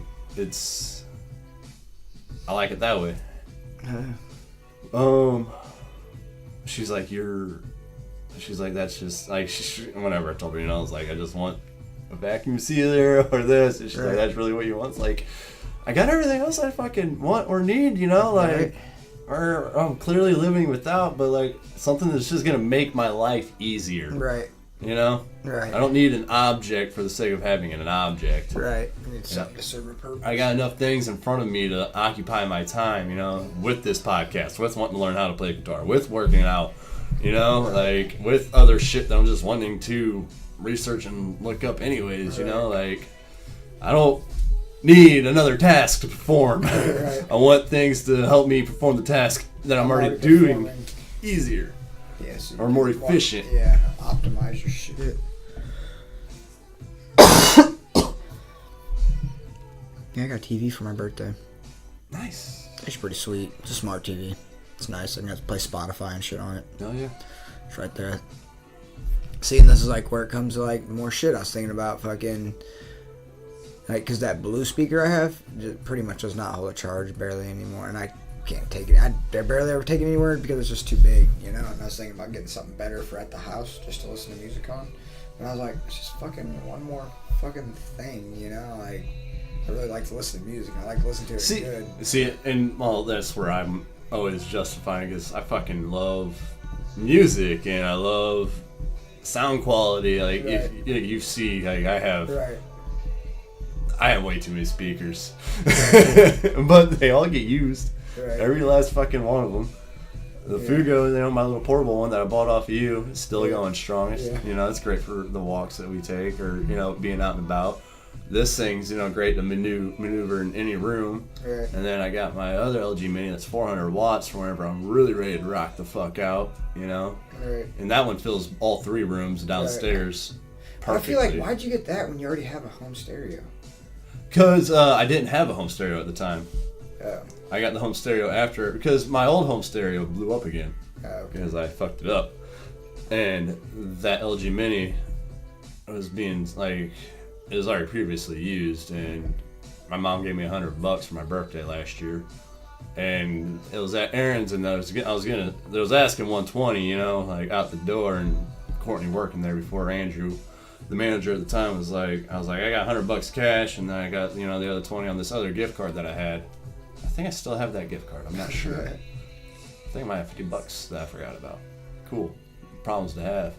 I like it that way. She's like that's just like whenever I told her, you know, I was like, I just want a vacuum sealer or this, and she's like, that's really what you want? It's like, I got everything else I fucking want or need, you know, like or I'm clearly living without, but like something that's just gonna make my life easier, you know, I don't need an object for the sake of having an object, I need something to serve a purpose. I got enough things in front of me to occupy my time, you know, with this podcast, with wanting to learn how to play guitar, with working out, you know, like with other shit that I'm just wanting to research and look up anyways, you know, like I don't need another task to perform. I want things to help me perform the task that I'm already doing easier or more efficient. Optimize your shit. Yeah, I got a TV for my birthday. Nice. It's pretty sweet. It's a smart TV. It's nice. I can have to play Spotify and shit on it. Oh yeah. It's right there. See, and this is like where it comes to like more shit. I was thinking about fucking like, because that blue speaker I have pretty much does not hold a charge barely anymore, and I can't take it. I barely ever take it anywhere because it's just too big, you know. And I was thinking about getting something better for at the house just to listen to music on, and I was like, it's just fucking one more fucking thing, you know. Like, I really like to listen to music. I like to listen to it good. See, and well, that's where I'm always justifying, because I fucking love music and I love sound quality. Like if you see, like I have way too many speakers, but they all get used. Every last fucking one of them. The Fugo, you know, my little portable one that I bought off of you, is still going strong. It's, you know, it's great for the walks that we take, or you know, being out and about. This thing's, you know, great to maneuver in any room. And then I got my other LG Mini that's 400 watts for whenever I'm really ready to rock the fuck out, you know. And that one fills all 3 rooms downstairs perfectly. I feel like, why'd you get that when you already have a home stereo? Because I didn't have a home stereo at the time. I got the home stereo after, because my old home stereo blew up again. Because I fucked it up. And that LG Mini was being, like, it was already previously used, and my mom gave me $100 for my birthday last year. And it was at Aaron's, and I was asking 120, you know, like out the door, and Courtney working there before Andrew, the manager at the time, was like, I got $100 cash, and then I got, you know, the other 20 on this other gift card that I had. I think I still have that gift card. I'm not sure. I think I might have $50 that I forgot about. Cool. Problems to have.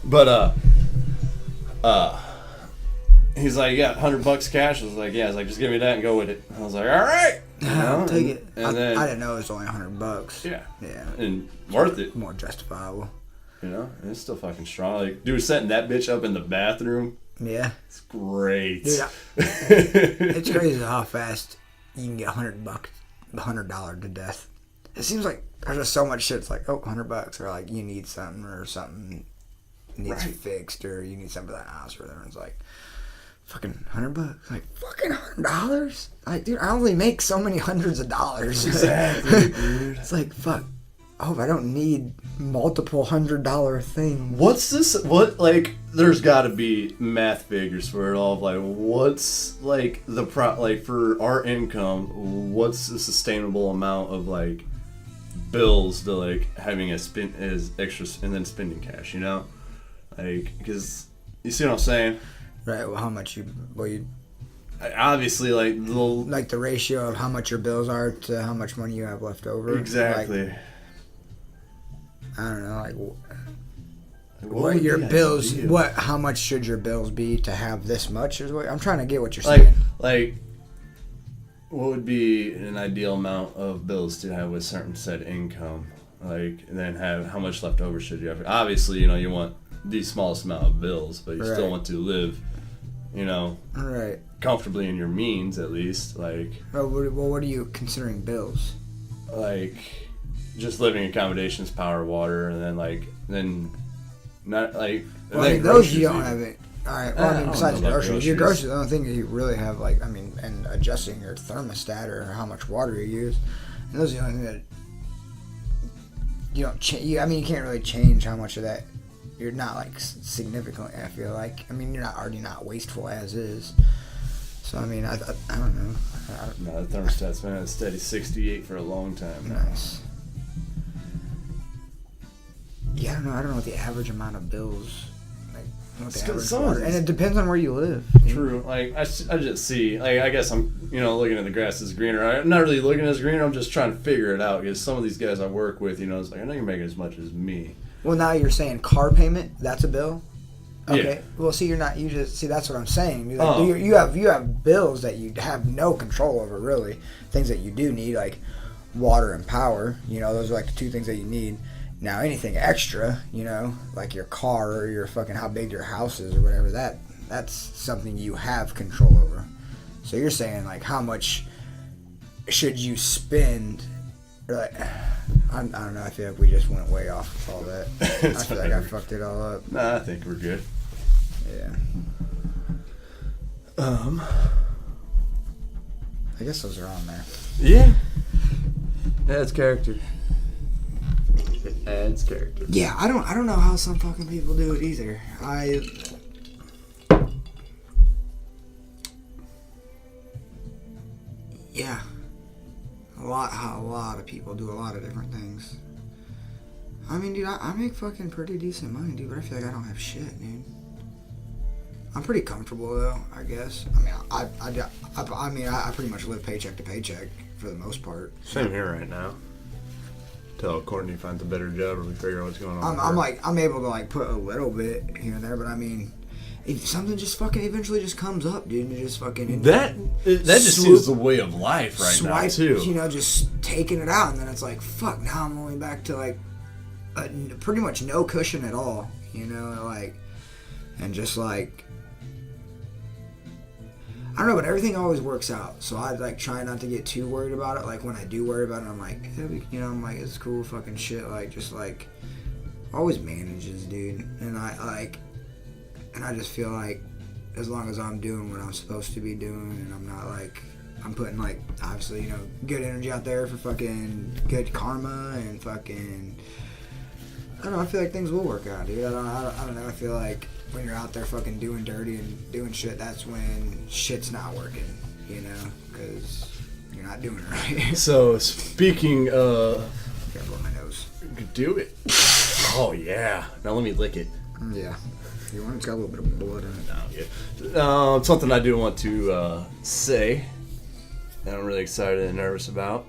But he's like, yeah, $100 cash. I was like, yeah. He's like, just give me that and go with it. I was like, all right. You know? I'll take it. And then, I didn't know it was only $100. Yeah. Yeah. And worth it. More justifiable. You know, and it's still fucking strong. Like, dude, setting that bitch up in the bathroom. Yeah. It's great. Dude, it's crazy how fast you can get $100 to death. It seems like there's just so much shit. It's like, oh, $100, or like you need something or something. needs Right. fixed, or you need something for that house or whatever. It's like fucking $100. Like fucking $100. Like, dude, I only make so many hundreds of dollars. Exactly, dude. It's like fuck. Oh, I don't need multiple $100 things. What's this? What, like, there's got to be math figures for it all. Like, what's, like, like, for our income, what's the sustainable amount of, like, bills to, like, having as extra and then spending cash, you know? Like, because, you see what I'm saying? Right. Well, how much you Obviously, like, like the ratio of how much your bills are to how much money you have left over. exactly. Like, I don't know, like What what your would be bills, ideal? how much should your bills be to have this much? Is what I'm trying to get what you're saying. Like, what would be an ideal amount of bills to have with certain set income? Like, and then have how much left over should you have? Obviously, you know, you want the smallest amount of bills, but you still Right. want to live, you know, All right. comfortably in your means at least. Like, Well, what are you considering bills? like just living accommodations, power, water, and then not like. and Well, I then mean, those you groceries don't even. have it. All right. Well, I I mean, don't besides know about groceries, your groceries. groceries, the only thing that you really have, like, I mean, and adjusting your thermostat or how much water you use, and those are the only thing that you don't change. I mean, you can't really change how much of that. You're not like significantly. I feel like. I mean, you're not already not wasteful as is. So I mean, I don't know. No, the thermostat's been at a steady 68 for a long time now. Nice. Yeah, I don't know. I don't know what the average amount of bills, like, what the It's 'cause average some of water, and these- it depends on where you live. True. Like, I just see, like, I guess I'm, you know, looking at the grass is greener. I'm not really looking at it as greener. I'm just trying to figure it out because some of these guys I work with, you know, it's like, I know you're making as much as me. Well, now you're saying car payment. That's a bill. Okay. Yeah. Well, see, you're not. You just see. That's what I'm saying. You're like, Oh. you have bills that you have no control over. Really, things that you do need, like water and power. You know, those are like the two things that you need. Now, anything extra, you know, like your car or your fucking how big your house is or whatever, that's something you have control over. So you're saying like how much should you spend? Or like, I don't know. I feel like we just went way off with all that. I It's feel like I whatever. fucked it all up. Nah, I think we're good. Yeah. I guess those are on there. Yeah. Adds character. It adds character. Yeah, I don't know how some fucking people do it either. Yeah. How a lot of people do a lot of different things. I mean, dude, I make fucking pretty decent money, dude, but I feel like I don't have shit, dude. I'm pretty comfortable though, I guess. I mean, I pretty much live paycheck to paycheck for the most part. Same here right now. Till Courtney finds a better job or we figure out what's going on. I'm able to like put a little bit here and there, but I mean, if something just fucking eventually just comes up, dude, and you just fucking that just Swoop- seems the way of life right swipe, now too. you know, just taking it out, and then it's like, fuck, now I'm only back to like pretty much no cushion at all, you know, like, and just like, I don't know, but everything always works out. So I like try not to get too worried about it. Like when I do worry about it, I'm like, you know, I'm like, it's cool, fucking shit. Like just like always manages, dude. And I just feel like as long as I'm doing what I'm supposed to be doing, and I'm not like I'm putting like obviously, you know, good energy out there for fucking good karma and fucking. I don't know. I feel like things will work out, dude. I don't know. I feel like when you're out there fucking doing dirty and doing shit, that's when shit's not working, you know, because you're not doing it right. So speaking of, Gotta blow my nose. do it. Oh yeah. Now let me lick it. Yeah. You want? It's got a little bit of blood in it. No, yeah. Something I do want to say, and I'm really excited and nervous about.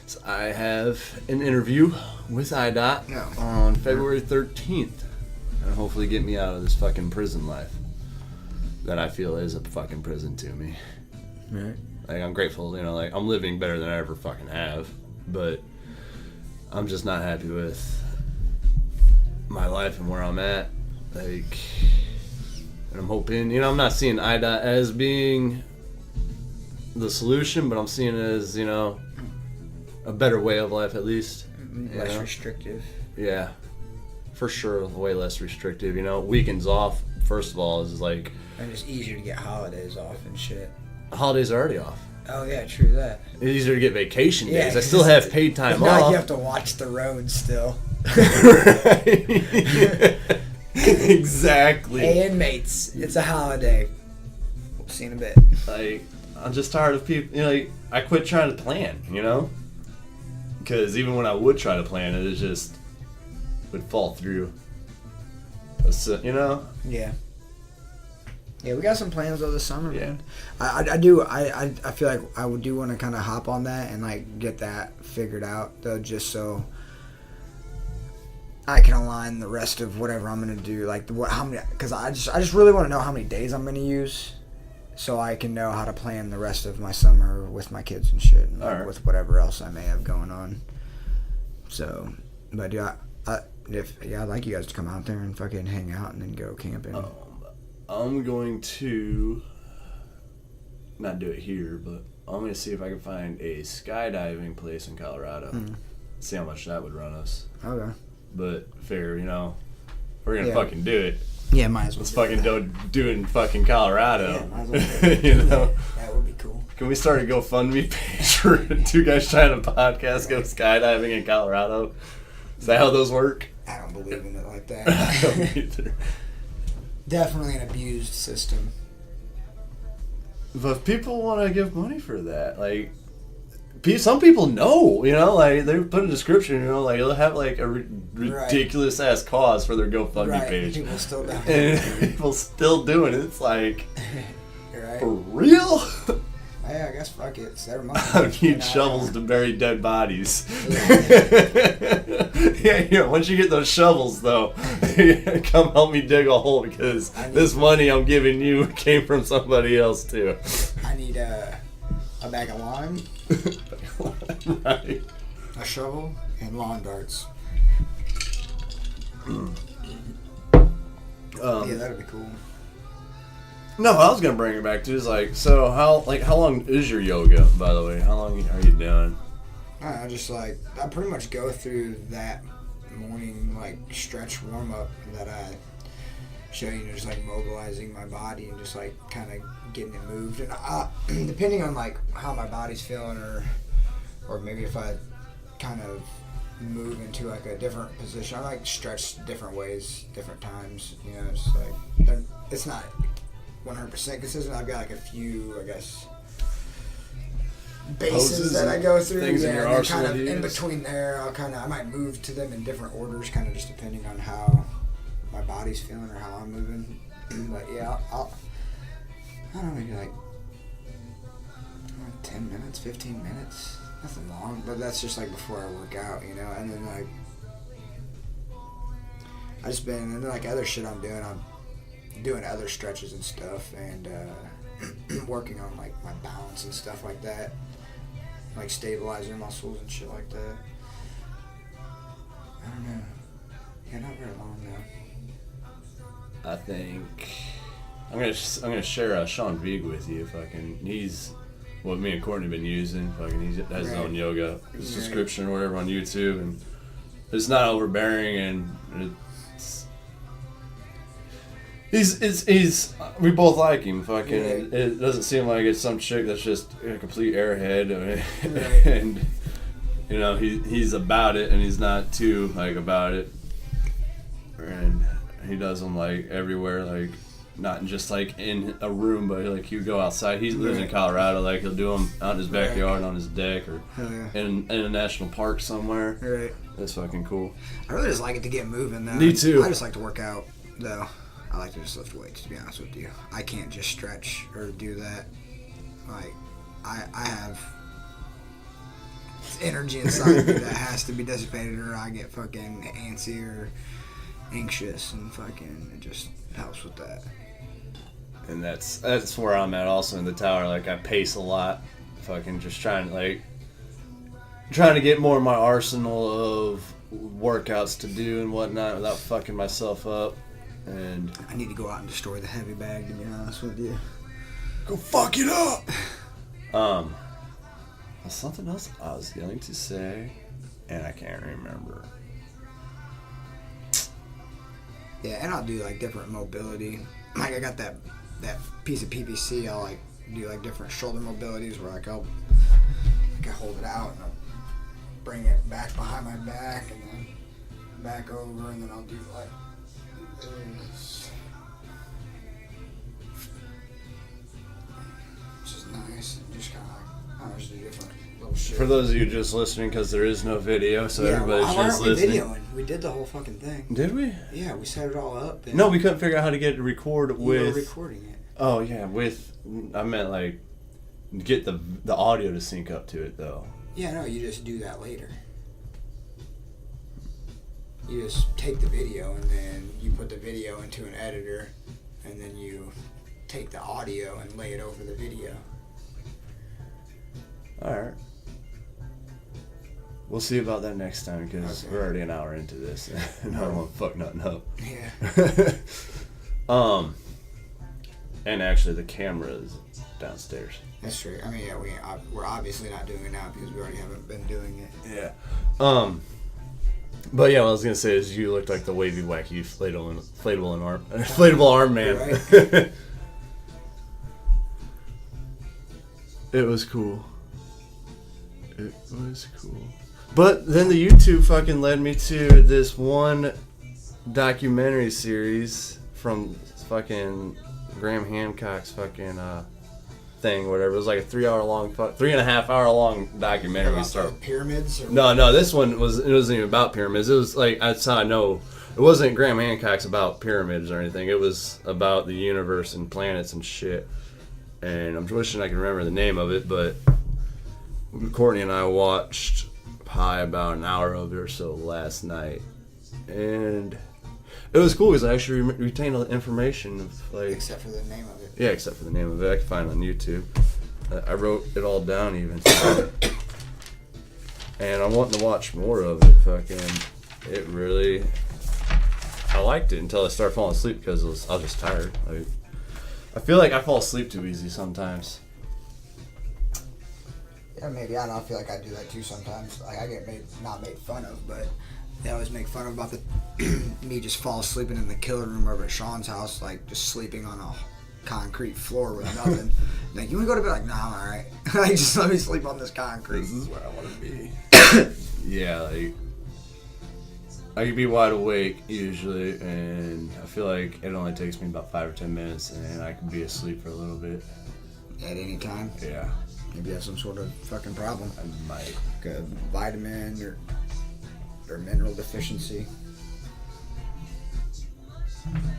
So I have an interview with IDOT Yeah. on February 13th, and hopefully get me out of this fucking prison life that I feel is a fucking prison to me. Right. Like, I'm grateful, you know, like, I'm living better than I ever fucking have, but I'm just not happy with my life and where I'm at. Like, and I'm hoping, you know, I'm not seeing IDOT as being the solution, but I'm seeing it as, you know, a better way of life at least. Less Yeah. restrictive. Yeah. for sure way less restrictive. Weekends off. First of all, is like And it's easier to get holidays off and shit. holidays are already off. Oh yeah, true that. It's easier to get vacation Yeah, days. I still have paid time It's not like off. you have to watch the road still. Exactly. Hey inmates, it's a holiday. See you in a bit. Like, I'm just tired of people. I quit trying to plan. Because even when I would try to plan it, it just would fall through. Yeah. Yeah, we got some plans though this summer, Yeah. man. I do. I feel like I do want to kind of hop on that and like get that figured out though, just so I can align the rest of whatever I'm gonna do. Like how many? Because I just really want to know how many days I'm gonna use, so I can know how to plan the rest of my summer with my kids and shit, and Alright. with whatever else I may have going on. So, but yeah, I'd like you guys to come out there and fucking hang out and then go camping. I'm going to not do it here, but I'm going to see if I can find a skydiving place in Colorado. See how much that would run us. Okay. But fair, we're going to Yeah. fucking do it. Yeah, might as well. Let's fucking do it in fucking Colorado. Yeah, might as well. That would be cool. Can we start a GoFundMe page for two guys trying to podcast go skydiving in Colorado? Is that how those work? I don't believe in it like that. I don't either. Definitely an abused system. But if people want to give money for that, like, some people know, like, they put a description, like, they'll have, like, a ridiculous ass cause for their GoFundMe Right. page. People still don't. And people still doing it. It's like, Right. for real? Hey, I guess fuck it. It's their money. I don't need And shovels to bury dead bodies. Yeah. Yeah, once you get those shovels, though, come help me dig a hole because this money I'm giving you came from somebody else, too. I need a bag of lime, Right. a shovel, and lawn darts. Yeah, that'd be cool. No, I was gonna bring it back to is like, so how long is your yoga, by the way? How long are you doing? I just I pretty much go through that morning stretch warm up that I show you, just mobilizing my body and just kind of getting it moved. And depending on how my body's feeling, or maybe if I kind of move into a different position, I stretch different ways, different times. It's it's not 100% consistent. I've got a few, I guess, bases Poses that I go through. things in your and arsenal kind of to in use. between there, I might move to them in different orders, kind of just depending on how my body's feeling or how I'm moving. But yeah, I don't know, maybe 10 minutes, 15 minutes, nothing long. But that's just before I work out, and then I just been, and then other shit I'm doing other stretches and stuff, and working on my balance and stuff like that, stabilizer muscles and shit like that. I don't know. Yeah, not very long though. I think I'm gonna share Sean Vig with you. He's what me and Courtney have been using. He has his own yoga subscription or whatever on YouTube, and it's not overbearing, and he's we both like him. It doesn't seem like it's some chick that's just a complete airhead, and he's about it, and he's not too about it, and he does them everywhere, not just in a room, but he would go outside. He lives in Colorado, he'll do them out in his backyard, on his deck, or in a national park somewhere. Right. That's fucking cool. I really just like it to get moving though. Me too. I just like to work out though. I like to just lift weights, to be honest with you. I can't just stretch or do that. I have energy inside of me that has to be dissipated, or I get fucking antsy or anxious, and it just helps with that. And that's where I'm at also in the tower. I pace a lot. Just trying to get more of my arsenal of workouts to do and whatnot without fucking myself up. And I need to go out and destroy the heavy bag, to be honest with you. go fuck it up. Something else I was going to say, and I can't remember. Yeah, and I'll do like different mobility. Like I got that piece of PVC. I'll like do like different shoulder mobilities where like I'll hold it out and I'll bring it back behind my back and then back over, and then I'll do like this, which is nice. And just kind of like I just do different little shit. For those of you just listening, because there is no video, so yeah, everybody's why just aren't we listening. videoing? We did the whole fucking thing. Did we? Yeah, we set it all up. And No, we couldn't figure out how to get it to record we with. were recording it. Oh yeah, I meant like get the audio to sync up to it though. Yeah, no, you just do that later. You just take the video and then you put the video into an editor, and then you take the audio and lay it over the video. All right. We'll see about that next time because Okay. we're already an hour into this and I don't want to fuck nothing up. Yeah. And actually the camera is downstairs. That's true. I mean, yeah, we're obviously not doing it now because we already haven't been doing it. Yeah. But yeah, what I was gonna say is you looked like the wavy, wacky inflatable arm man. Right. It was cool. It was cool. But then the YouTube fucking led me to this one documentary series from fucking Graham Hancock's fucking thing, whatever. It was like a 3.5 hour long documentary. About the pyramids? Or No, this one wasn't even about pyramids. It was like, that's how I know. It wasn't Graham Hancock's about pyramids or anything. It was about the universe and planets and shit. And I'm wishing I could remember the name of it, but Courtney and I watched probably about an hour of it or so last night. And it was cool because I actually retained all the information of like... Except for the name of it. Yeah, except for the name of it. I can find it on YouTube. I wrote it all down even. So. And I'm wanting to watch more of it. Fucking, it really... I liked it until I started falling asleep because I was just tired. Like, I feel like I fall asleep too easy sometimes. Yeah, maybe. I don't know. I feel like I do that too sometimes. Like I get not made fun of, but they always make fun of about the me just fall sleeping in the killer room over at Sean's house, like just sleeping on a concrete floor with nothing. Like, you want to go to bed? Like, nah, I'm alright. Like, just let me sleep on this concrete. This is where I want to be. Yeah, like I could be wide awake usually, and I feel like it only takes me about 5 or 10 minutes, and I can be asleep for a little bit. At any time. Yeah, Maybe you have some sort of fucking problem. I might. Like a vitamin or mineral deficiency.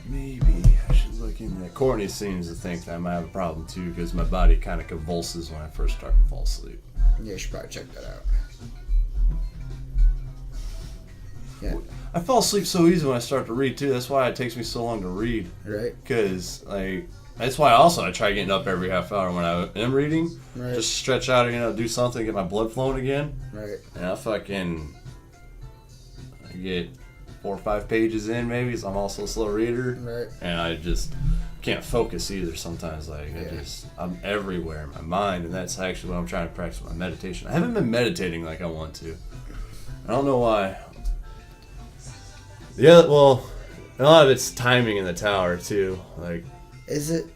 Maybe I should look into that. Courtney seems to think that I might have a problem too, because my body kind of convulses when I first start to fall asleep. Yeah, you should probably check that out. Yeah. I fall asleep so easy when I start to read too. That's why it takes me so long to read. Right? Because like that's why I try getting up every half hour when I am reading. Right. Just stretch out, do something, get my blood flowing again. Right. And I get 4 or 5 pages in maybe. So I'm also a slow reader. Right. And I just can't focus either sometimes. Like I'm everywhere in my mind, and that's actually what I'm trying to practice with my meditation. I haven't been meditating like I want to. I don't know why. Yeah, well, a lot of it's timing in the tower too. Like, Is it?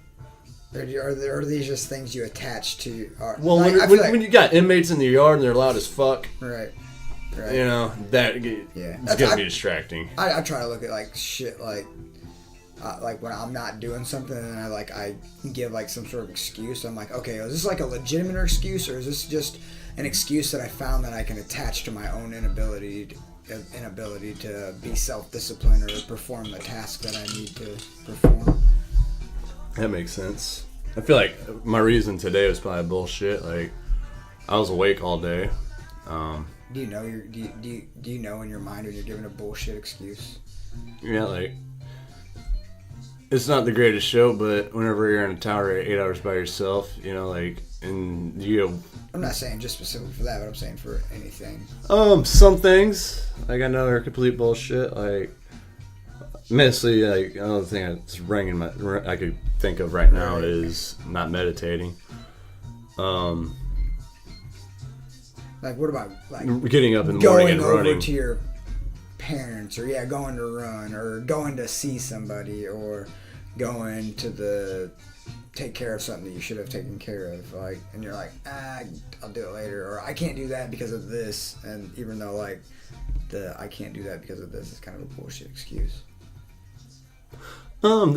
Or are these just things you attach to? well, like, when you got inmates in the yard and they're loud as fuck, Right. Right. you know that Yeah. it's gonna be distracting. I try to look at like shit like when I'm not doing something and I give like some sort of excuse. I'm like, okay, is this like a legitimate excuse, or is this just an excuse that I found that I can attach to my own inability to be self-disciplined or perform the task that I need to perform? That makes sense. I feel like my reason today was probably bullshit. Like, I was awake all day. Do you know do you know in your mind when you're giving a bullshit excuse? Yeah, like, it's not the greatest show, but whenever you're in a tower 8 hours by yourself, and you I'm not saying just specifically for that, but I'm saying for anything. some things, like, I know are complete bullshit. Like, mostly, like, another thing that's ringing I could think of right now is not meditating. Like, what about like Getting up in the morning going and over running. to your parents, or going to run, or going to see somebody, or going to take care of something that you should have taken care of, like, and you're like, I'll do it later, or I can't do that because of this, and even though like I can't do that because of this is kind of a bullshit excuse. No,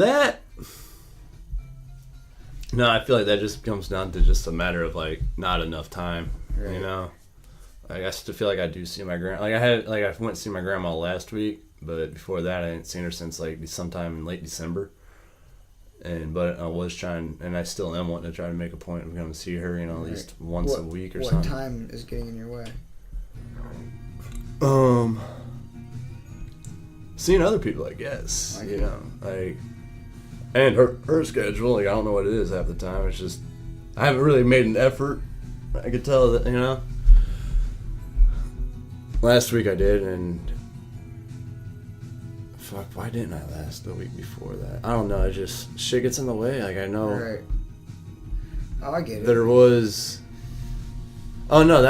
I feel like that just comes down to just a matter of like not enough time, Right. you know. Like, I still feel like I do see my grandma. Like I went to see my grandma last week, but before that I hadn't seen her since like sometime in late December. But I was trying, and I still am wanting to try to make a point of going to see her, at least once a week or something. What time is getting in your way? Seeing other people, I guess. And her schedule, like, I don't know what it is half the time. It's just, I haven't really made an effort. I could tell that, Last week I did, and fuck, why didn't I last the week before that? I don't know. It just, shit gets in the way. Like, I know. Right. Oh, I get it. There was. Oh no,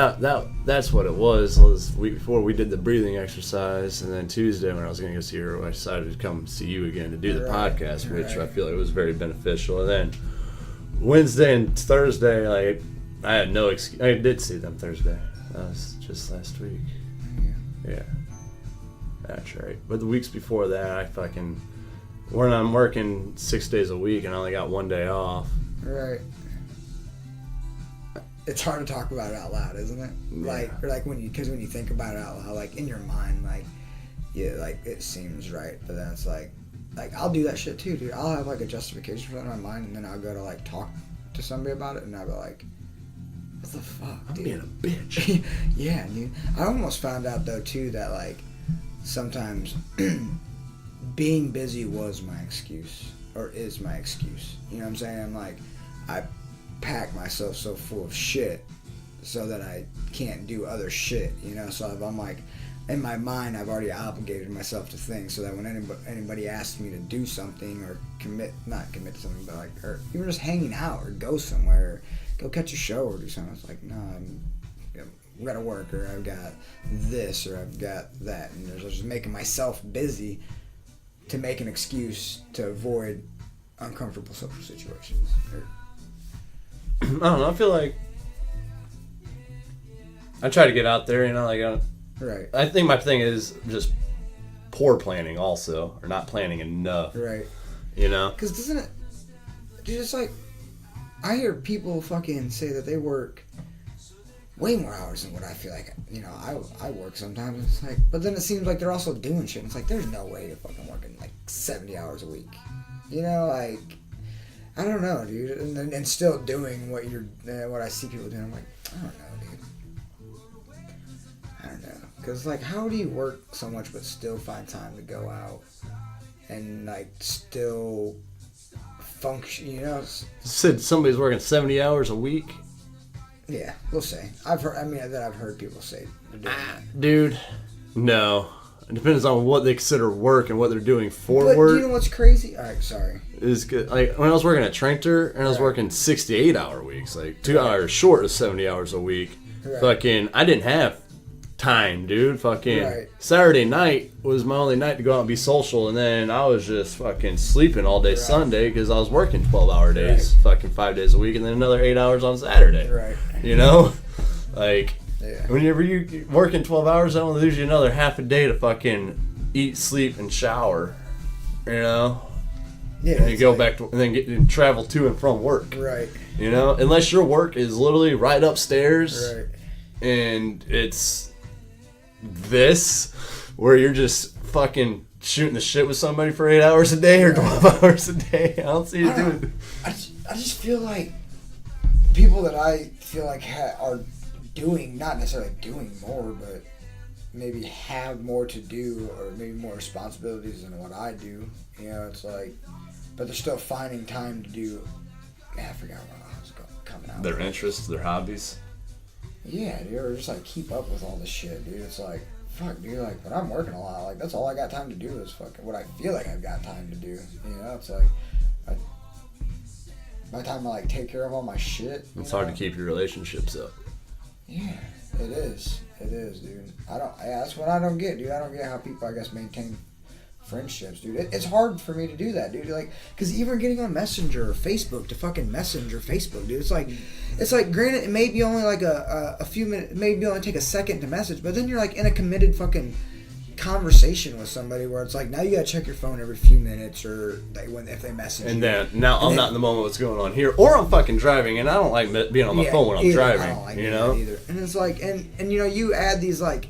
that's what it was. It was the week before we did the breathing exercise, and then Tuesday when I was going to go see her, I decided to come see you again to do the podcast, which I feel like was very beneficial. And then Wednesday and Thursday, like, I had no excuse. I did see them Thursday. That was just last week. Yeah, that's right. But the weeks before that, when I'm working 6 days a week and I only got one day off. Right. It's hard to talk about it out loud, isn't it? Yeah. Like when you think about it out loud, like in your mind, like, yeah, like it seems right, but then it's like I'll do that shit too, dude. I'll have like a justification for that in my mind, and then I'll go to like talk to somebody about it, and I'll be like, what the fuck, I'm dude? being a bitch. Yeah, dude. I almost found out though too that like sometimes being busy was my excuse, or is my excuse. You know what I'm saying? I'm like, I pack myself so full of shit so that I can't do other shit, so if I'm like, in my mind I've already obligated myself to things, so that when anybody asks me to do something or not commit to something, but like, or even just hanging out or go somewhere, or go catch a show or do something, it's like, no, I've got to work, or I've got this, or I've got that, and there's just making myself busy to make an excuse to avoid uncomfortable social situations. I don't know. I feel like I try to get out there, Right. I think my thing is just poor planning, also, or not planning enough. Right. Because doesn't it? Just like, I hear people fucking say that they work way more hours than what I feel like. I work sometimes. It's like, but then it seems like they're also doing shit. It's like, there's no way you're fucking working like 70 hours a week. Like, I don't know, dude. And still doing what I see people doing. I'm like, I don't know, dude. I don't know. Because, like, how do you work so much but still find time to go out and, like, still function, Said somebody's working 70 hours a week? Yeah, we'll say. I've heard people say they're doing that. Dude, no. It depends on what they consider work and what they're doing for but work. Do you know what's crazy? All right, sorry. Is good. Like, when I was working at Tractor, and I was working 68-hour weeks, like 2 hours short of 70 hours a week. Right. Fucking, I didn't have time, dude. Fucking Saturday night was my only night to go out and be social, and then I was just fucking sleeping all day Sunday because I was working 12-hour days, fucking 5 days a week, and then another 8 hours on Saturday. Right. Like, whenever you working 12 hours, that only leaves you another half a day to fucking eat, sleep, and shower. Yeah. And you go back to, and then and travel to and from work. Right. Unless your work is literally right upstairs. Right. And it's this, where you're just fucking shooting the shit with somebody for 8 hours a day or 12 hours a day. I don't see you doing it. I just feel like people that I feel like are doing, not necessarily doing more, but maybe have more to do, or maybe more responsibilities than what I do. It's like, but they're still finding time to do. Man, I forgot what I was coming out. Their interests, their hobbies. Yeah, dude, or just like keep up with all this shit, dude. It's like, fuck, dude, like, but I'm working a lot. Like, that's all I got time to do is fucking what I feel like I've got time to do. It's like, by the time I like take care of all my shit. It's hard to keep your relationships up. Yeah, it is. It is, dude. That's what I don't get, dude. I don't get how people, I guess, maintain friendships, dude. It's hard for me to do that, dude. Like, because even getting on Messenger or Facebook to fucking Messenger Facebook, dude. It's like, granted, it may be only like a few minutes, maybe only take a second to message, but then you're like in a committed fucking conversation with somebody where it's like now you gotta check your phone every few minutes or if they message you. And then now I'm not in the moment what's going on here, or I'm fucking driving, and I don't like being on my phone when I'm driving. I don't like that either. And it's like, and you know, you add these like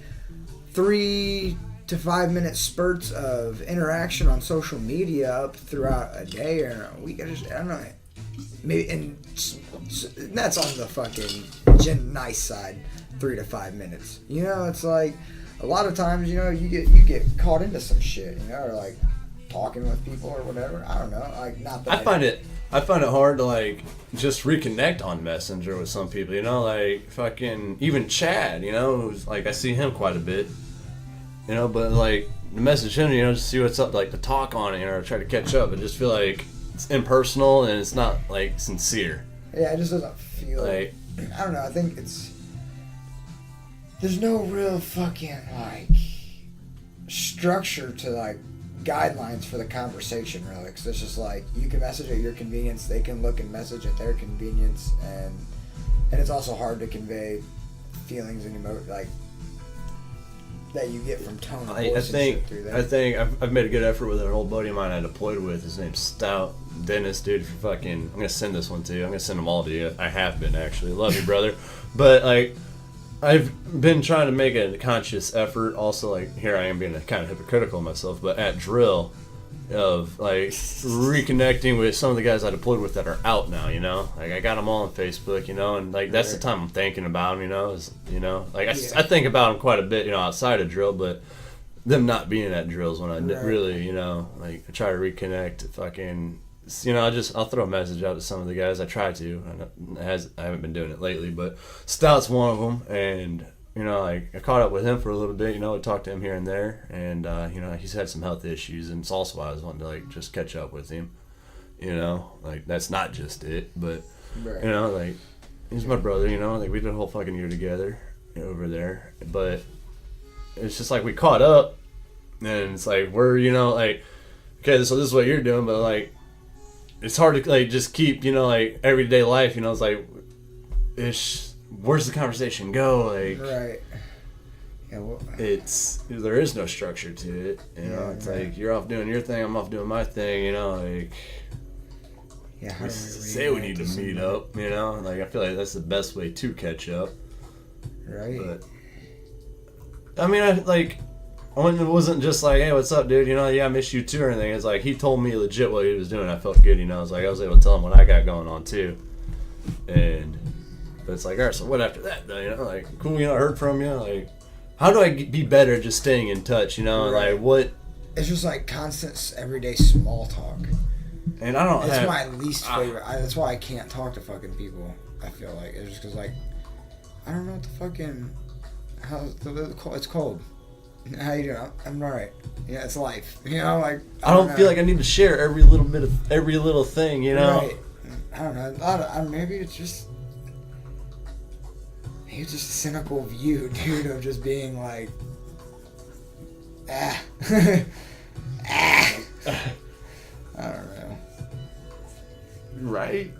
3 to 5 minute spurts of interaction on social media up throughout a day or a week. I don't know. Maybe, and that's on the fucking nice side, 3 to 5 minutes. You know, it's like a lot of times, you know, you get caught into some shit, you know, or like talking with people or whatever. I don't know. Like, not that I find it hard to like just reconnect on Messenger with some people, you know, like fucking even Chad, you know, who's like I see him quite a bit, you know, but like the message him, you know, just see what's up, like to talk on it, you know, or try to catch up. I just feel like it's impersonal and it's not like sincere. Yeah, it just doesn't feel like, I don't know. I think there's no real fucking like structure to like guidelines for the conversation, really, because it's just like you can message at your convenience, they can look and message at their convenience, and it's also hard to convey feelings and like that you get from tone of voice. I think I've made a good effort with an old buddy of mine I deployed with. His name's Stout Dennis, dude. For fucking, I'm gonna send this one to you. I'm gonna send them all to you. I have been actually. Love you, brother. But like, I've been trying to make a conscious effort. Also, like here I am being kind of hypocritical of myself, but at drill, of like reconnecting with some of the guys I deployed with that are out now. You know, like I got them all on Facebook. You know, and like that's the time I'm thinking about them. You know, like I think about them quite a bit. You know, outside of drill, but them not being at drills when I really, you know, like I try to reconnect. Fucking, you know, I'll throw a message out to some of the guys. I try to. I haven't been doing it lately, but Stout's one of them, and you know, like I caught up with him for a little bit. You know, I talked to him here and there, and you know, he's had some health issues, and it's also why I was wanting to like just catch up with him. You know, like that's not just it, but you know, like he's my brother. You know, like we did a whole fucking year together over there, but it's just like we caught up, and it's like we're, you know, like okay, so this is what you're doing, but like it's hard to like just keep, you know, like everyday life, you know, it's like where's the conversation go, like yeah, well, there is no structure to it, you know. It's like you're off doing your thing, I'm off doing my thing, you know, like we say we need to meet up, you know, like I feel like that's the best way to catch up, but I mean, it wasn't just like, hey, what's up, dude? You know, yeah, I miss you too or anything. It's like he told me legit what he was doing. I felt good, you know. I was able to tell him what I got going on too. But it's like, all right, so what after that, though? You know, like, cool, you know, I heard from you. Like, how do I be better at just staying in touch, you know? Like, what? It's just like constant everyday small talk. And I don't It's my least favorite. That's why I can't talk to fucking people, I feel like. It's just because, like, I don't know what the fucking... It's cold. How you doing? I'm alright. Yeah, it's life. You know, like I don't feel like I need to share every little thing. You know. Right. I don't know. Maybe it's just a cynical view, dude, of just being like, I don't know. Right.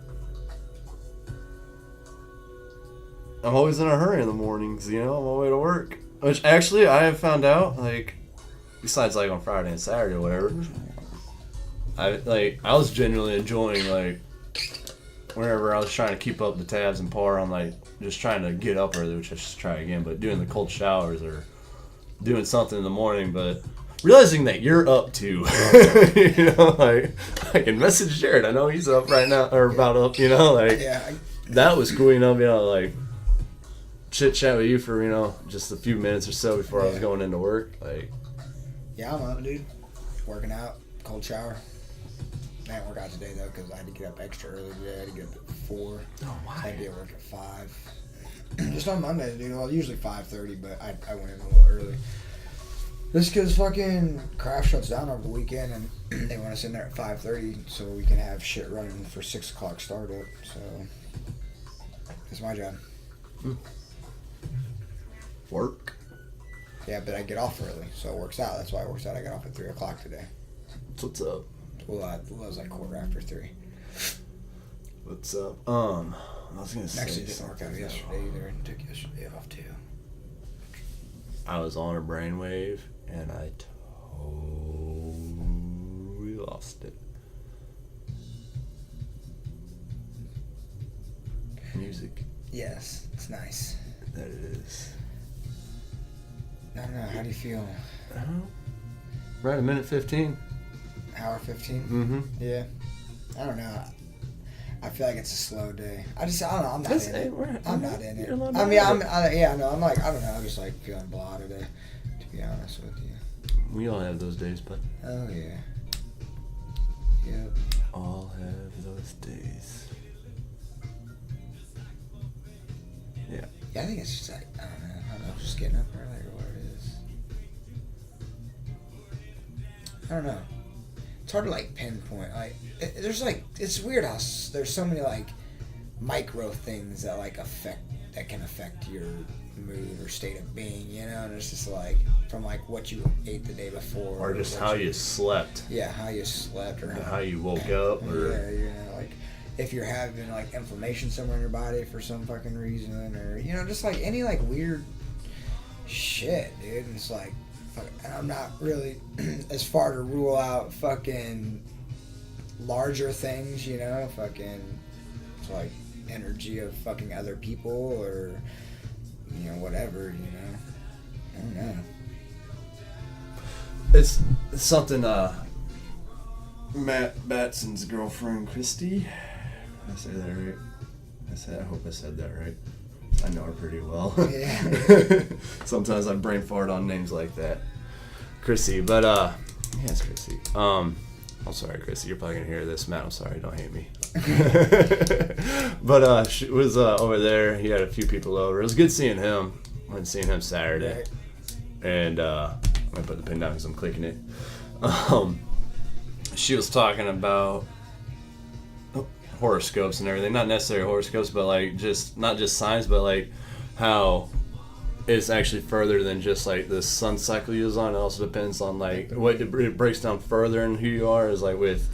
I'm always in a hurry in the mornings. You know, on my way to work. Which actually I have found out, like, besides like on Friday and Saturday or whatever, I was genuinely enjoying like whenever I was trying to keep up the tabs and par on like just trying to get up early, which I should try again, but doing the cold showers or doing something in the morning, but realizing that you're up too, you know, like I can message Jared. I know he's up right now or about up, you know, like that was cool, you know, like chit chat with you for, you know, just a few minutes or so before I was going into work. Like, yeah, I'm up, dude. Working out, cold shower. I didn't work out today though because I had to get up extra early today. I had to get up at 4. Oh, why? I had to get work at 5. Just on Mondays, dude. Well, usually 5:30, but I went in a little early. Just because fucking craft shuts down over the weekend and they want us in there at 5:30 so we can have shit running for 6 o'clock startup. So, it's my job. Work. Yeah, but I get off early, so it works out. That's why it works out. I got off at 3 o'clock today. What's up? Well, it was like 3:15. What's up? I was gonna say. Actually, it didn't work out yesterday either. And took yesterday off too. I was on a brainwave and I totally lost it. Music. Yes, it's nice. That it is. I don't know. How do you feel? Right, a minute 15. Hour 15? Mm-hmm. Yeah. I don't know. I feel like it's a slow day. I don't know. I'm not in it. I'm not in it. I mean, I don't know. I'm just like feeling blah today, to be honest with you. We all have those days, but. Oh, yeah. Yep. All have those days. Yeah. Yeah, I think it's just like, I don't know, just getting up early or what it is. I don't know. It's hard to like pinpoint. Like, there's like, it's weird how there's so many like micro things that like can affect your mood or state of being, you know? And it's just like from like what you ate the day before, Or just how you slept. Yeah, how you slept, or how you woke up, or yeah, you know, like if you're having like inflammation somewhere in your body for some fucking reason, or you know, just like any like weird shit, dude. And it's like, fuck, and I'm not really as far to rule out fucking larger things, you know, fucking it's like energy of fucking other people, or you know, whatever, you know. I don't know. it's something. Matt Batson's girlfriend, Christy. Did I say that right? I hope I said that right. I know her pretty well. Yeah. Sometimes I brain fart on names like that. Chrissy, but yeah, it's Chrissy. I'm sorry, Chrissy. You're probably gonna hear this, Matt. I'm sorry. Don't hate me. But she was over there. He had a few people over. It was good seeing him. I went seeing him Saturday, Right. and I'm gonna put the pin down because I'm clicking it. She was talking about horoscopes and everything. Not necessarily horoscopes, but like just not just signs, but like how it's actually further than just like the sun cycle you're on. It also depends on like what it breaks down further in who you are is like with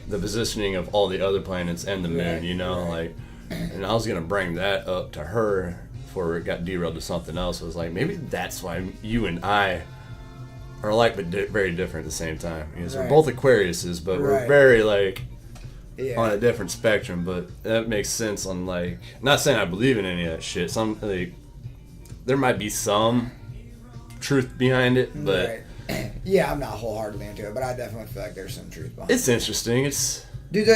the positioning of all the other planets and the moon. Right, You know, right. like, and I was gonna bring that up to her before it got derailed to something else. It was like maybe that's why you and I are alike but very different at the same time. Because we're Right. both Aquariuses, but we're Right. very like Yeah. on a different spectrum. But that makes sense on like, not saying I believe in any of that shit. Some like there might be some truth behind it, but Right. Yeah, I'm not wholeheartedly into it, but I definitely feel like there's some truth behind it. it's interesting. It's Dude,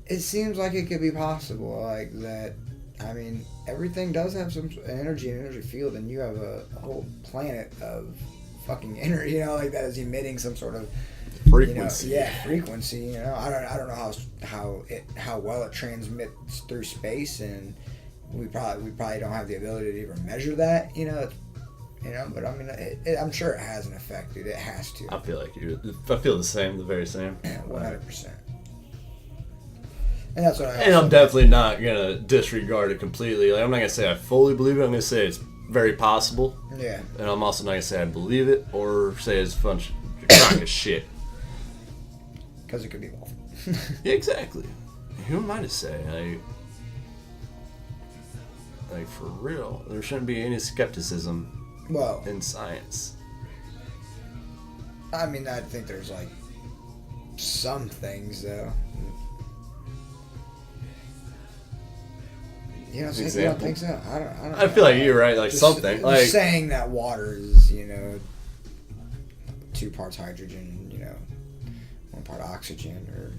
it seems like it could be possible, like that. I mean, everything does have some energy and energy field, and you have a whole planet of fucking energy, you know, like that is emitting some sort of frequency. You know, yeah, frequency. You know, I don't know how well it transmits through space, and we probably don't have the ability to even measure that. You know, but I mean, I'm sure it has an effect, dude. It has to. I feel like I feel the same, the very same. 100%. And that's what I. And I'm definitely not gonna disregard it completely. Like I'm not gonna say I fully believe it. I'm gonna say it's very possible. Yeah. And I'm also not gonna say I believe it or say it's a bunch of crock of shit. Because it could be both. Yeah, exactly. Who am I to say? Like for real, there shouldn't be any skepticism Well, in science. I mean, I think there's like some things though. You don't Example? think so? I don't I feel like you're right. Like something. Like saying that water is, 2 parts hydrogen, 1 part oxygen, or.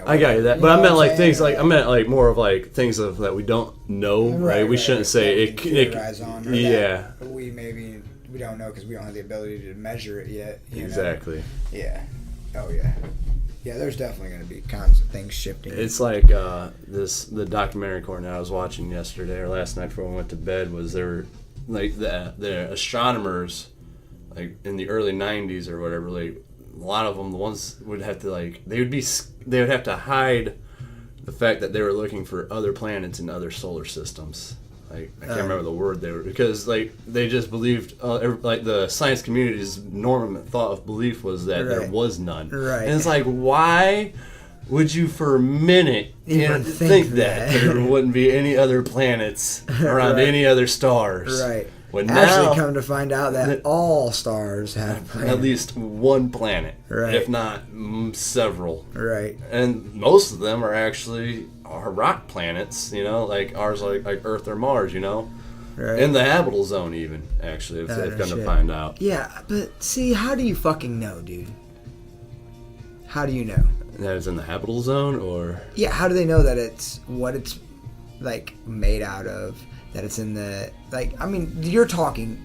I got you that, but I meant like things like I meant like more of like things of that we don't know. Right? We shouldn't say it. Theorize on, or Yeah. that we don't know because we don't have the ability to measure it yet. you know? Exactly. Yeah. Oh yeah. Yeah, there's definitely going to be constant things shifting. It's like the documentary Cornell I was watching yesterday or last night before we went to bed was there were like the astronomers like in the early 90s or whatever, like a lot of them, the ones would have to like they would have to hide the fact that they were looking for other planets in other solar systems. Like, I can't remember the word they were, because like they just believed, like the science community's norm thought of belief was that there was none. Right. And it's like, why would you for a minute Even think that there wouldn't be any other planets around any other stars? Right. When Actually, now, come to find out that all stars have planets. at least one planet, Right. if not several. Right. And most of them are actually rock planets, you know, like ours, like Earth or Mars, you know, Right. in the habitable zone even, actually, if they've come to shit. find out. Yeah, but see, how do you fucking know, dude? How do you know? That is in the habitable zone, or Yeah, how do they know that it's what it's like made out of? That it's in the like. I mean, you're talking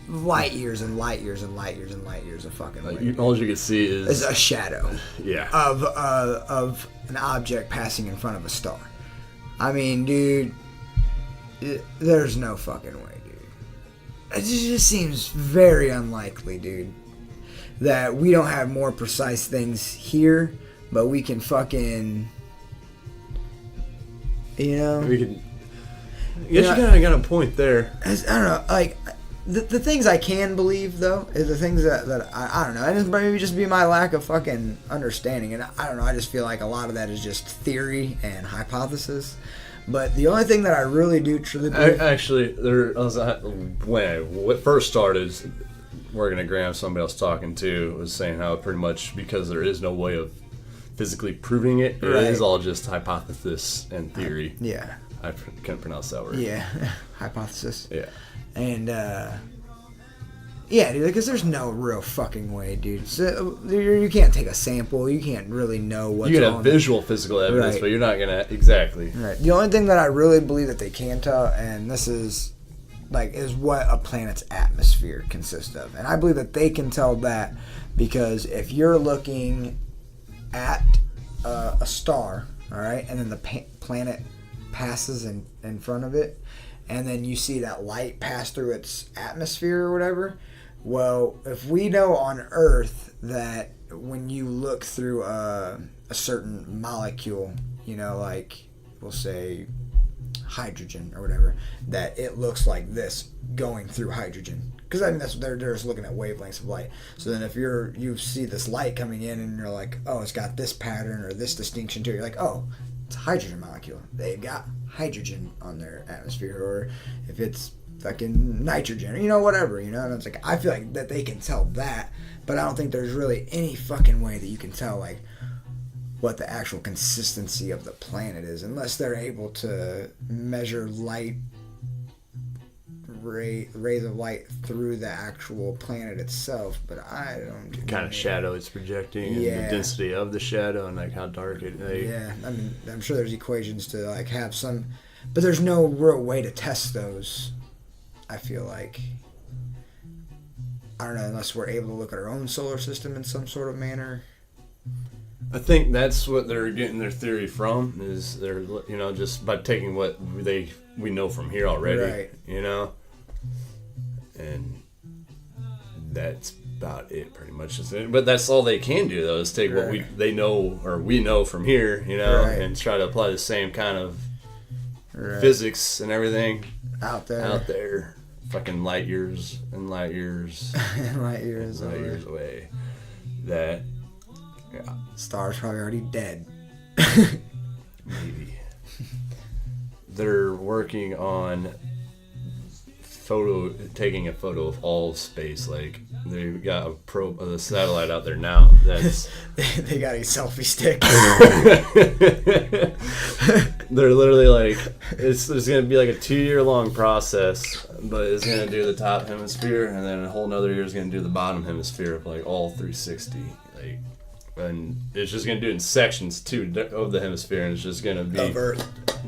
light years and light years and light years and light years of fucking. like, all you can see It's is a shadow yeah. of an object passing in front of a star. I mean, dude, there's no fucking way, dude. It just seems very unlikely, dude, that we don't have more precise things here, but we can fucking, you know. We could. I guess you kind of got a point there. I don't know, like the things I can believe though is the things that I don't know, and it's maybe just be my lack of fucking understanding, and I don't know. I just feel like a lot of that is just theory and hypothesis. But the only thing that I really do truly believe, Actually, when it first started working at Graham, somebody else talking to was saying how pretty much because there is no way of physically proving it, it is all just hypothesis and theory. yeah, I can't pronounce that word. yeah, hypothesis, Yeah. and yeah, dude, because there's no real fucking way, dude. So, you can't take a sample. You can't really know what's You can on have visual physical evidence, Right. but you're not gonna exactly. Right. The only thing that I really believe that they can tell, and this is like, is what a planet's atmosphere consists of, and I believe that they can tell that because if you're looking at a star, all right, and then the planet passes in front of it, and then you see that light pass through its atmosphere or whatever. Well, if we know on Earth that when you look through a certain molecule, you know, like we'll say hydrogen or whatever, that it looks like this going through hydrogen. Because I mean, that's they're just looking at wavelengths of light. So then if you see this light coming in and you're like, oh, it's got this pattern or this distinction to it, you're like, oh, it's a hydrogen molecule. They've got hydrogen on their atmosphere. Or if it's fucking nitrogen, or, you know, whatever, you know. And it's like, I feel like that they can tell that, but I don't think there's really any fucking way that you can tell like what the actual consistency of the planet is, unless they're able to measure light rays of light through the actual planet itself. But I don't The kind of shadow it's projecting, and the density of the shadow, and like how dark it. Yeah, I mean, I'm sure there's equations to like have some, but there's no real way to test those. I feel like, I don't know, unless we're able to look at our own solar system in some sort of manner. I think that's what they're getting their theory from, is they're, you know, just by taking what we know from here already, Right. you know, and that's about it pretty much. But that's all they can do though, is take what they know or we know from here, you know, and try to apply the same kind of physics and everything out there. Fucking light years and light years light years away. That, yeah, star's probably already dead. maybe. They're working on taking a photo of all space. Like, they've got a satellite out there now that's they got a selfie stick. they're literally like, it's gonna be like a 2-year long process, but it's gonna do the top hemisphere, and then a whole nother year is gonna do the bottom hemisphere of like all 360, like, and it's just gonna do it in sections too of the hemisphere, and it's just gonna be Of Earth.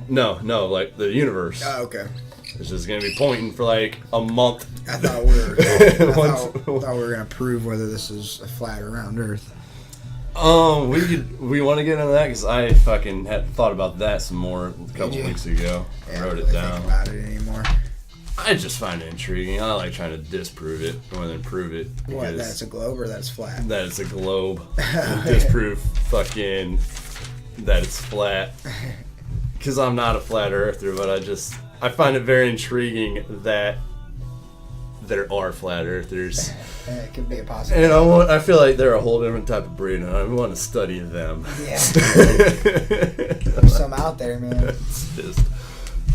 no, like the universe. Oh, okay. It's just gonna be pointing for like a month. I thought we were gonna prove whether this is a flat or round Earth. We want to get into that because I fucking had thought about that some more a couple weeks ago. Yeah, Wrote I it don't down. think about it anymore. I just find it intriguing. I like trying to disprove it more than prove it. What? because That it's a globe or that it's flat? that it's a globe. Disprove fucking that it's flat. Because I'm not a flat earther, but I find it very intriguing that there are flat earthers. It could be a possibility. And I feel like they're a whole different type of breed, and I want to study them. Yeah. There's some out there, man. It's just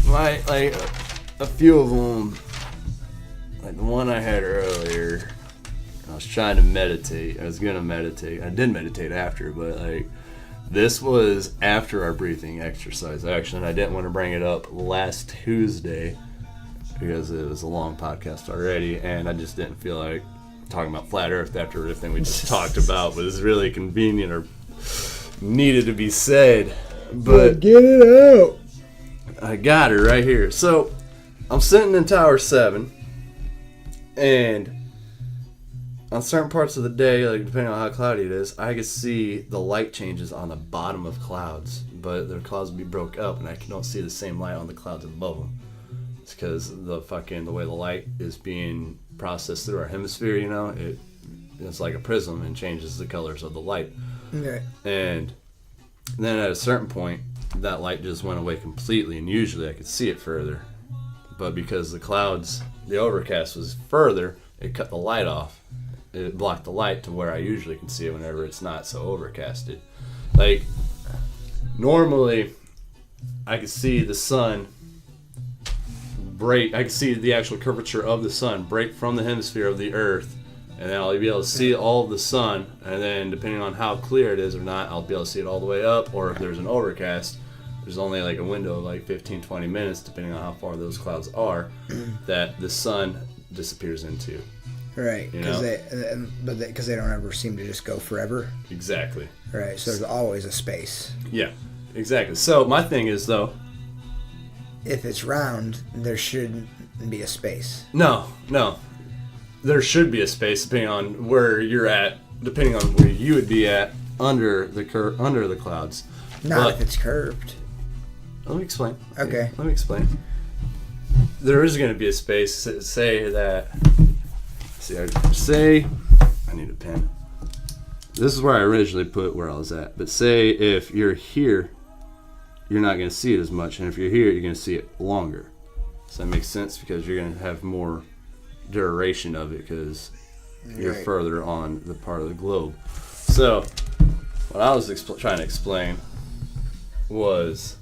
a few of them, like the one I had earlier. I was trying to meditate. I was gonna meditate. I did meditate after, but like this was after our breathing exercise action. I didn't want to bring it up last Tuesday because it was a long podcast already, and I just didn't feel like talking about flat Earth after everything we just talked about was really convenient or needed to be said. But get it out. I got it right here. So I'm sitting in Tower 7, and on certain parts of the day, like depending on how cloudy it is, I can see the light changes on the bottom of clouds, but the clouds will be broke up, and I don't see the same light on the clouds above them. It's because the way the light is being processed through our hemisphere, you know, it's like a prism and changes the colors of the light. Okay. And then at a certain point, that light just went away completely, and usually I could see it further. But because the clouds, the overcast was further, it cut the light off. It blocked the light to where I usually can see it whenever it's not so overcasted. Like, normally, I could see the sun break. I could see the actual curvature of the sun break from the hemisphere of the Earth, and then I'll be able to see all of the sun, and then depending on how clear it is or not, I'll be able to see it all the way up, or if there's an overcast, there's only like a window of like 15-20 minutes, depending on how far those clouds are, that the sun disappears into. Right, You because they don't ever seem to just go forever. Exactly. Right, so there's always a space. Yeah, exactly. So my thing is, though, If it's round, there shouldn't be a space. no, there should be a space depending on where you're at, depending on where you would be at under the clouds. Not But- if it's curved. Let me explain. Okay. Let me explain. There is going to be a space. Say that. Say I need a pen. This is where I originally put where I was at. But say if you're here, you're not going to see it as much, and if you're here, you're going to see it longer. Does that make sense? Because you're going to have more duration of it because you're Right. further on the part of the globe. So what I was trying to explain was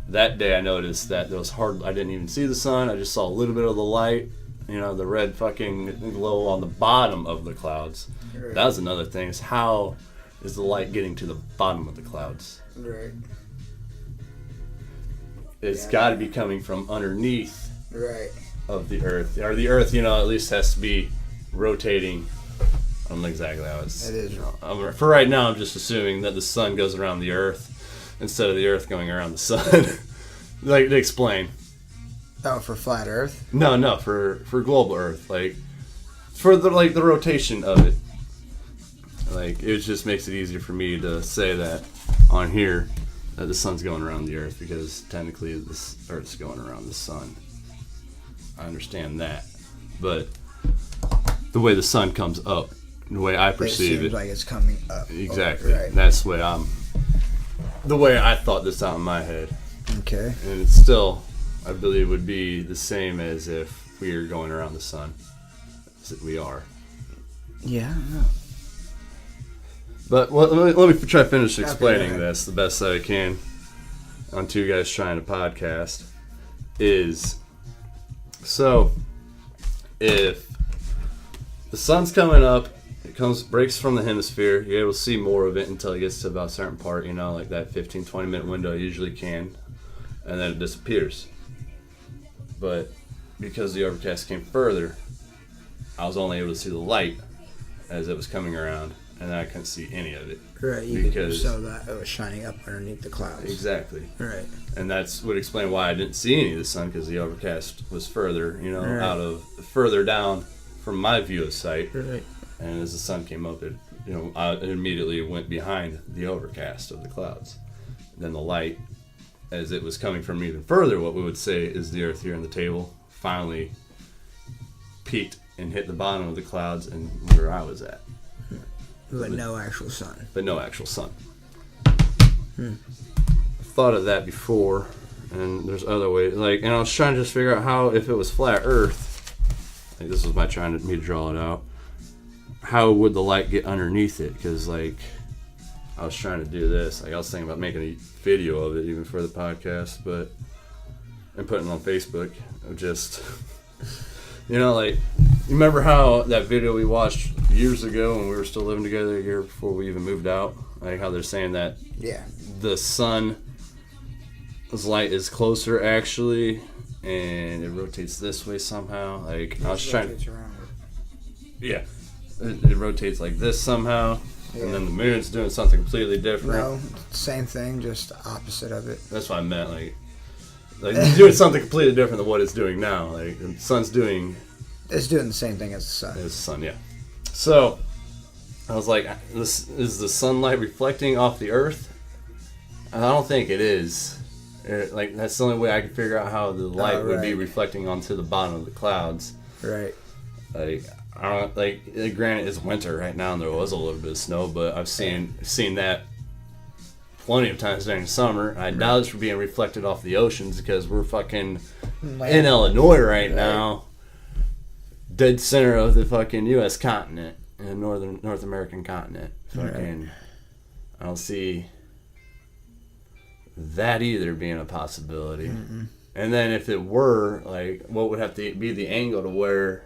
that day I noticed that there was I didn't even see the sun. I just saw a little bit of the light, you know, the red fucking glow on the bottom of the clouds. Right. That was another thing, is how is the light getting to the bottom of the clouds? Right. It's got to be coming from underneath Right. of the earth, or the earth, you know, at least has to be rotating. I don't know exactly how it's. It is. For right now, I'm just assuming that the sun goes around the earth instead of the earth going around the sun. Like, to explain. Oh, for flat Earth? No, for global Earth, like for the rotation of it. Like, it just makes it easier for me to say that on here that the sun's going around the Earth, because technically this Earth's going around the sun. I understand that, but the way the sun comes up, the way I perceive It seems like it's coming up. exactly. Right. That's the way I thought this out in my head. Okay. And it's still, I believe, would be the same as if we were going around the sun. As we are. Yeah, I don't know. But let me try to finish explaining go ahead. this the best that I can on Two Guys Trying to Podcast. Is, so, if the sun's coming up, it breaks from the hemisphere, you're able to see more of it until it gets to about a certain part, you know, like that 15-20 minute window you usually can, and then it disappears. But because the overcast came further, I was only able to see the light as it was coming around, and then I couldn't see any of it. Right, Because- so that it was shining up underneath the clouds. Exactly. Right. And that's would explain why I didn't see any of the sun, because the overcast was further, you know, Right. further down from my view of sight. Right. And as the sun came up, it immediately went behind the overcast of the clouds. Then the light, as it was coming from even further, what we would say is the Earth here on the table, finally peaked and hit the bottom of the clouds and where I was at. But no actual sun. But no actual sun. thought of that before, and there's other ways. Like, and I was trying to just figure out how, if it was flat Earth, like this was my trying to me to draw it out. How would the light get underneath it? Because like, I was trying to do this. Like, I was thinking about making a video of it even for the podcast, but and putting it on Facebook. Just, you know, like, you remember how that video we watched years ago when we were still living together, a year before we even moved out? Like how they're saying that the sun's light is closer actually, and it rotates this way somehow. Like, I was trying. Yeah, it rotates like this somehow, and then the moon's doing something completely different. No, same thing, just opposite of it. That's what I meant. Like it's doing something completely different than what it's doing now. Like the sun's doing. It's doing the same thing as the sun. As the sun, yeah. So I was like, "This is the sunlight reflecting off the Earth?" And I don't think it is. Like, that's the only way I can figure out how the light would be reflecting onto the bottom of the clouds. Right. Like, I don't like. Granted, it's winter right now, and there was a little bit of snow, but I've seen that plenty of times during the summer. I doubt it's being reflected off the oceans because we're fucking in Illinois right now, dead center of the fucking U.S. continent and North American continent. Fucking, I don't see that either being a possibility. Mm-mm. And then if it were, like, what would have to be the angle to where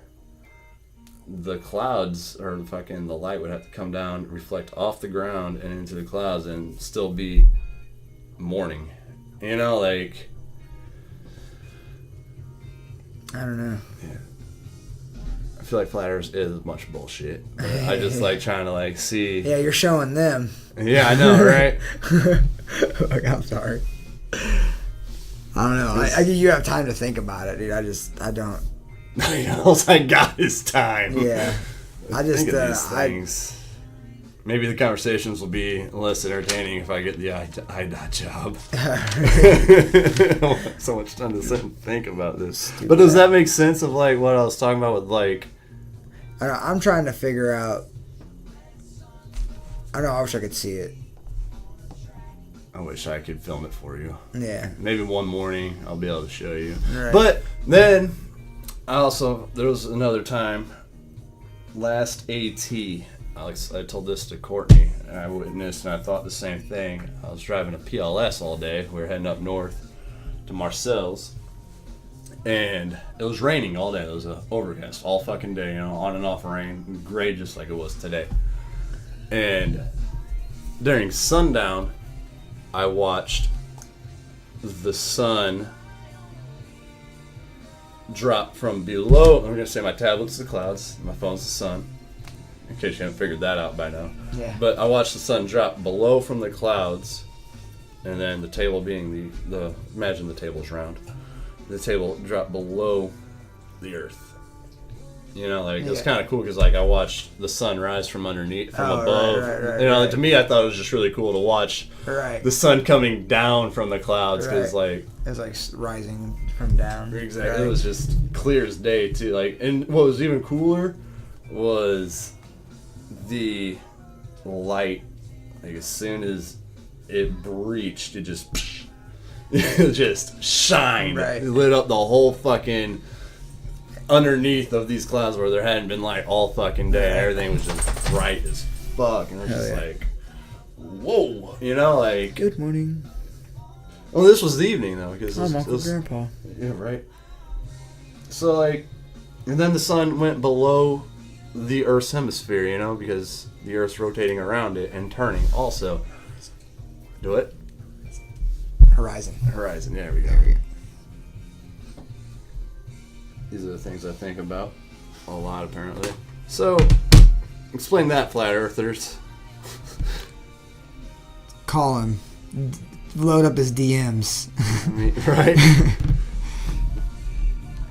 the clouds or the light would have to come down, reflect off the ground and into the clouds, and still be morning? You know, like, I don't know. Yeah. I feel like flat Earth is a bunch of bullshit. I just like trying to like see. Yeah, you're showing them. Yeah, I know, right? Like, I'm sorry. I don't know. You have time to think about it, dude. I don't. All I got is time. Yeah. I just think of these things. Maybe the conversations will be less entertaining if I get the IDOT job. I don't have so much time to sit and think about this. But does that make sense of like what I was talking about with like? I don't know, I'm trying to figure out. I know. I wish I could see it. I wish I could film it for you. Yeah. Maybe one morning I'll be able to show you. Right. But then there was another time, last AT, I told this to Courtney, and I witnessed, and I thought the same thing. I was driving a PLS all day. We were heading up north to Marcel's, and it was raining all day. It was overcast all fucking day, you know, on and off rain, gray just like it was today. And during sundown, I watched the sun drop from below. I'm going to say my tablet's the clouds, my phone's the sun, in case you haven't figured that out by now. Yeah. But I watched the sun drop below from the clouds, and then the table being the imagine the table's round. The table dropped below the Earth. You know, like, it was kind of cool because, like, I watched the sun rise from underneath, from above. Right, you know, like, to me, I thought it was just really cool to watch the sun coming down from the clouds because, like, it was like rising from down. Exactly. Right. It was just clear as day, too. Like, and what was even cooler was the light. Like, as soon as it breached, it just shined. Right. It lit up the whole fucking underneath of these clouds where there hadn't been light all fucking day. And everything was just bright as fuck. And it was just like, whoa. You know, like... Good morning. Well, this was the evening, though. Because I'm Uncle Grandpa. Yeah, right. So, like... And then the sun went below the Earth's hemisphere, you know, because the Earth's rotating around it and turning also. Do it? Horizon, there we go. These are the things I think about a lot, apparently. So, explain that, flat earthers. Call him. Load up his DMs. I mean, right?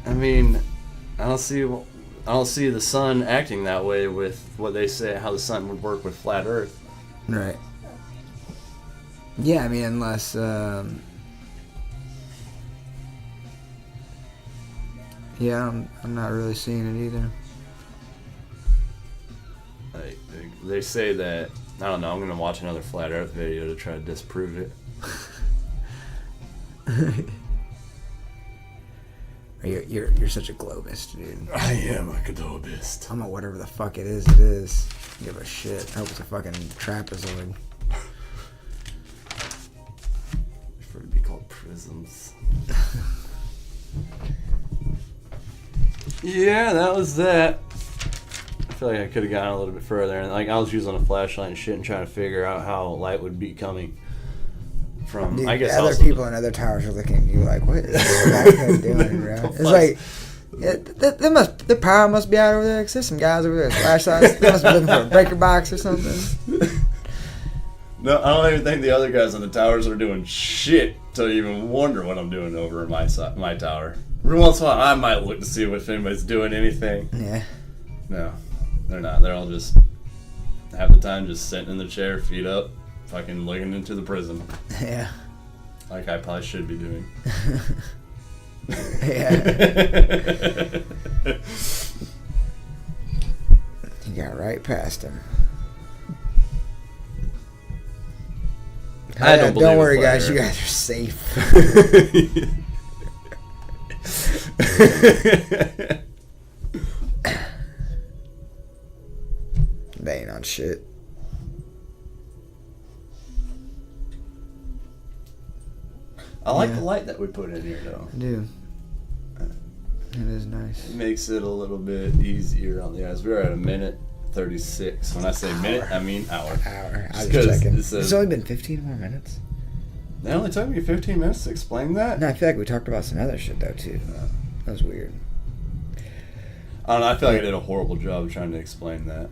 I mean, I don't see the sun acting that way with what they say, how the sun would work with flat Earth. Right. Yeah, I mean, unless... Yeah, I'm not really seeing it either. They say that I don't know. I'm gonna watch another flat Earth video to try to disprove it. You're such a globist, dude. I am a globist. I'm a whatever the fuck it is. It is. Give a shit. I hope it's a fucking trapezoid. For it to be called prisms. Yeah, that was that. I feel like I could have gone a little bit further, and like I was using a flashlight and shit and trying to figure out how light would be coming from. Dude, I guess other people in other towers are looking at you like, what is this guy doing, bro? It's like, the power must be out over there. 'Cause there's some guys over there with flashlights. They must be looking for a breaker box or something. No, I don't even think the other guys on the towers are doing shit to even wonder what I'm doing over in my tower. Every once in a while, I might look to see if anybody's doing anything. Yeah. No, they're not. They're all just half the time just sitting in the chair, feet up, fucking looking into the prism. Yeah. Like I probably should be doing. Yeah. You got right past him. I don't believe Don't worry, in guys. fire. You guys are safe. They ain't on shit. I like Yeah. the light that we put in here, though. I do. It is nice. It makes it a little bit easier on the eyes. We're at a minute 36. When I say minute, I mean hour. Hour. I Just was 'cause checking. it says- It's only been 15 more minutes. It only took me 15 minutes to explain that. No, I feel like we talked about some other shit though too. That was weird. I don't know. I feel like I did a horrible job of trying to explain that.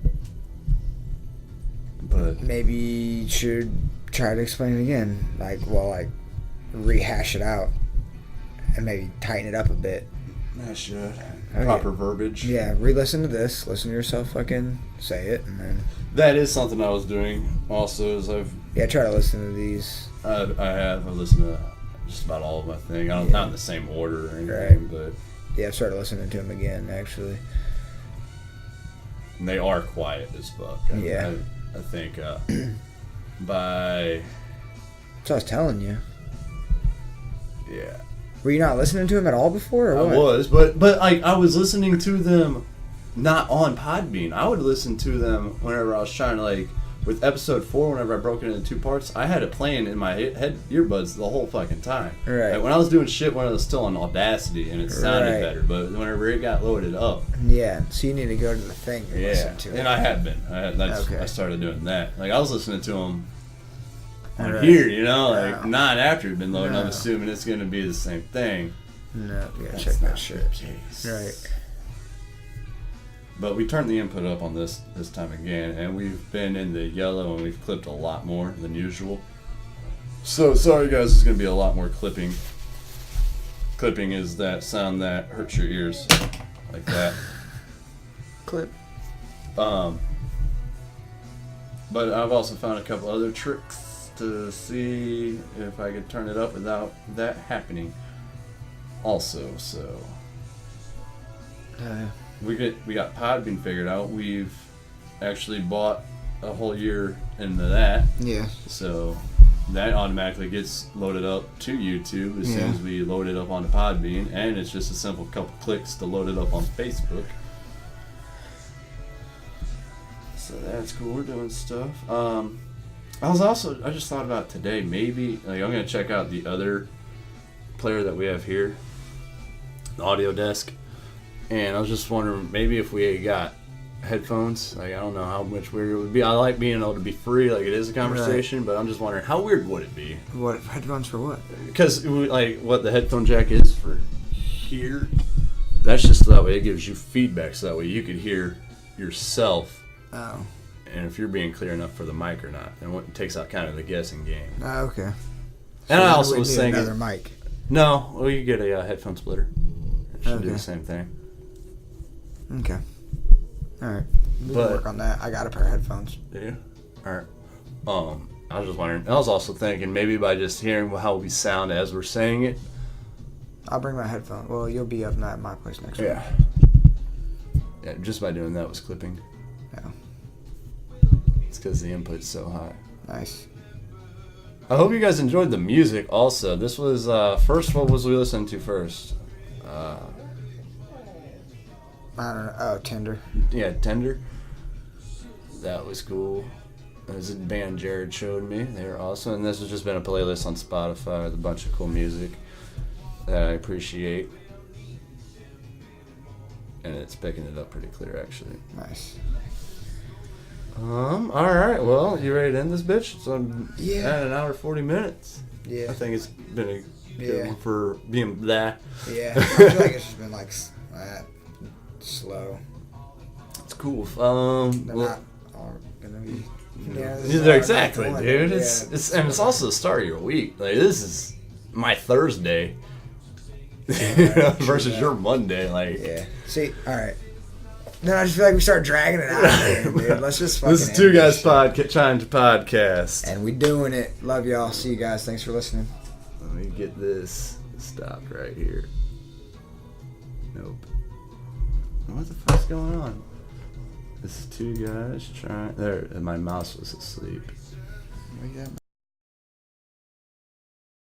But Maybe you should try to explain it again. Like rehash it out and maybe tighten it up a bit. I should. Okay. Proper verbiage. Yeah, re-listen to this. Listen to yourself fucking say it, and then That is something I was doing. Also, is try to listen to these. I've listened to just about all of my thing. I don't Yeah. not in the same order or anything, but Yeah, I've started listening to them again actually. they are quiet as fuck. Yeah. I think by So I was telling you. yeah. Were you not listening to them at all before, or I what? was, but like I was listening to them not on Podbean. I would listen to them whenever I was trying to like with episode 4. Whenever I broke it into 2 parts, I had it playing in my head earbuds the whole fucking time. Right. Like, when I was doing shit when I was still on Audacity and it sounded Right. better, but whenever it got loaded up, Yeah, so you need to go to the thing and listen to it. and I have been. Okay. I started doing that. Like I was listening to them on Right. here, you know, like No. not after it'd been loaded. I'm No. assuming it's going to be the same thing. No, you gotta That's check not that shit. the case. Right. But we turned the input up on this time again, and we've been in the yellow, and we've clipped a lot more than usual. So sorry, guys. There's going to be a lot more clipping. Clipping is that sound that hurts your ears, like that. Clip. But I've also found a couple other tricks to see if I could turn it up without that happening. Also, so we got Podbean figured out. We've actually bought a whole year into that, Yeah. so that automatically gets loaded up to YouTube as soon Yeah. as we load it up onto Podbean, and it's just a simple couple clicks to load it up on Facebook. So that's cool. We're doing stuff. I just thought about today, maybe like I'm gonna check out the other player that we have here, the audio desk, and I was just wondering maybe if we got headphones. Like I don't know how much weird it would be. I like being able to be free, like it is a conversation, but I'm just wondering how weird would it be? What headphones for what? Because like what the headphone jack is for here, that's just that way it gives you feedback, so that way you could hear yourself. Oh. And if you're being clear enough for the mic or not, and what takes out kind of the guessing game. Oh, okay. And I So also we was need saying, another mic. no, well, you get a headphone splitter. It should do Okay. the same thing. Okay. All right. We can But- work on that. I got a pair of headphones. Do you? All right. I was just wondering. I was also thinking maybe by just hearing how we sound as we're saying it. I'll bring my headphones. Well, you'll be up at my place next week. Yeah, just by doing that was clipping. Yeah. It's because the input's so high. Nice. I hope you guys enjoyed the music also. This was, first, what was we listening to first? I don't know. Oh, Tinder. Yeah, Tender. That was cool. There's a band Jared showed me. They were awesome. And this has just been a playlist on Spotify with a bunch of cool music that I appreciate. And it's picking it up pretty clear, actually. Nice. All right. Well, you ready to end this bitch? It's Yeah. at an hour 40 minutes. Yeah. I think it's been a good Yeah. one for being that. Yeah. I feel like it's just been like slow. It's cool. They're Well, not all gonna be. Yeah, this is yeah, all exactly, going. dude. Yeah, It's also the start of your week. Like, this is my Thursday versus your Monday. Like, yeah. See, all right. Then I just feel like we start dragging it out here, dude. Let's just fucking. this is Two end Guys shit. Trying to Podcast. And we doing it. Love y'all. See you guys. Thanks for listening. Let me get this stopped right here. Nope. What the fuck's going on? This is Two Guys Trying. There, my mouse was asleep. What you got?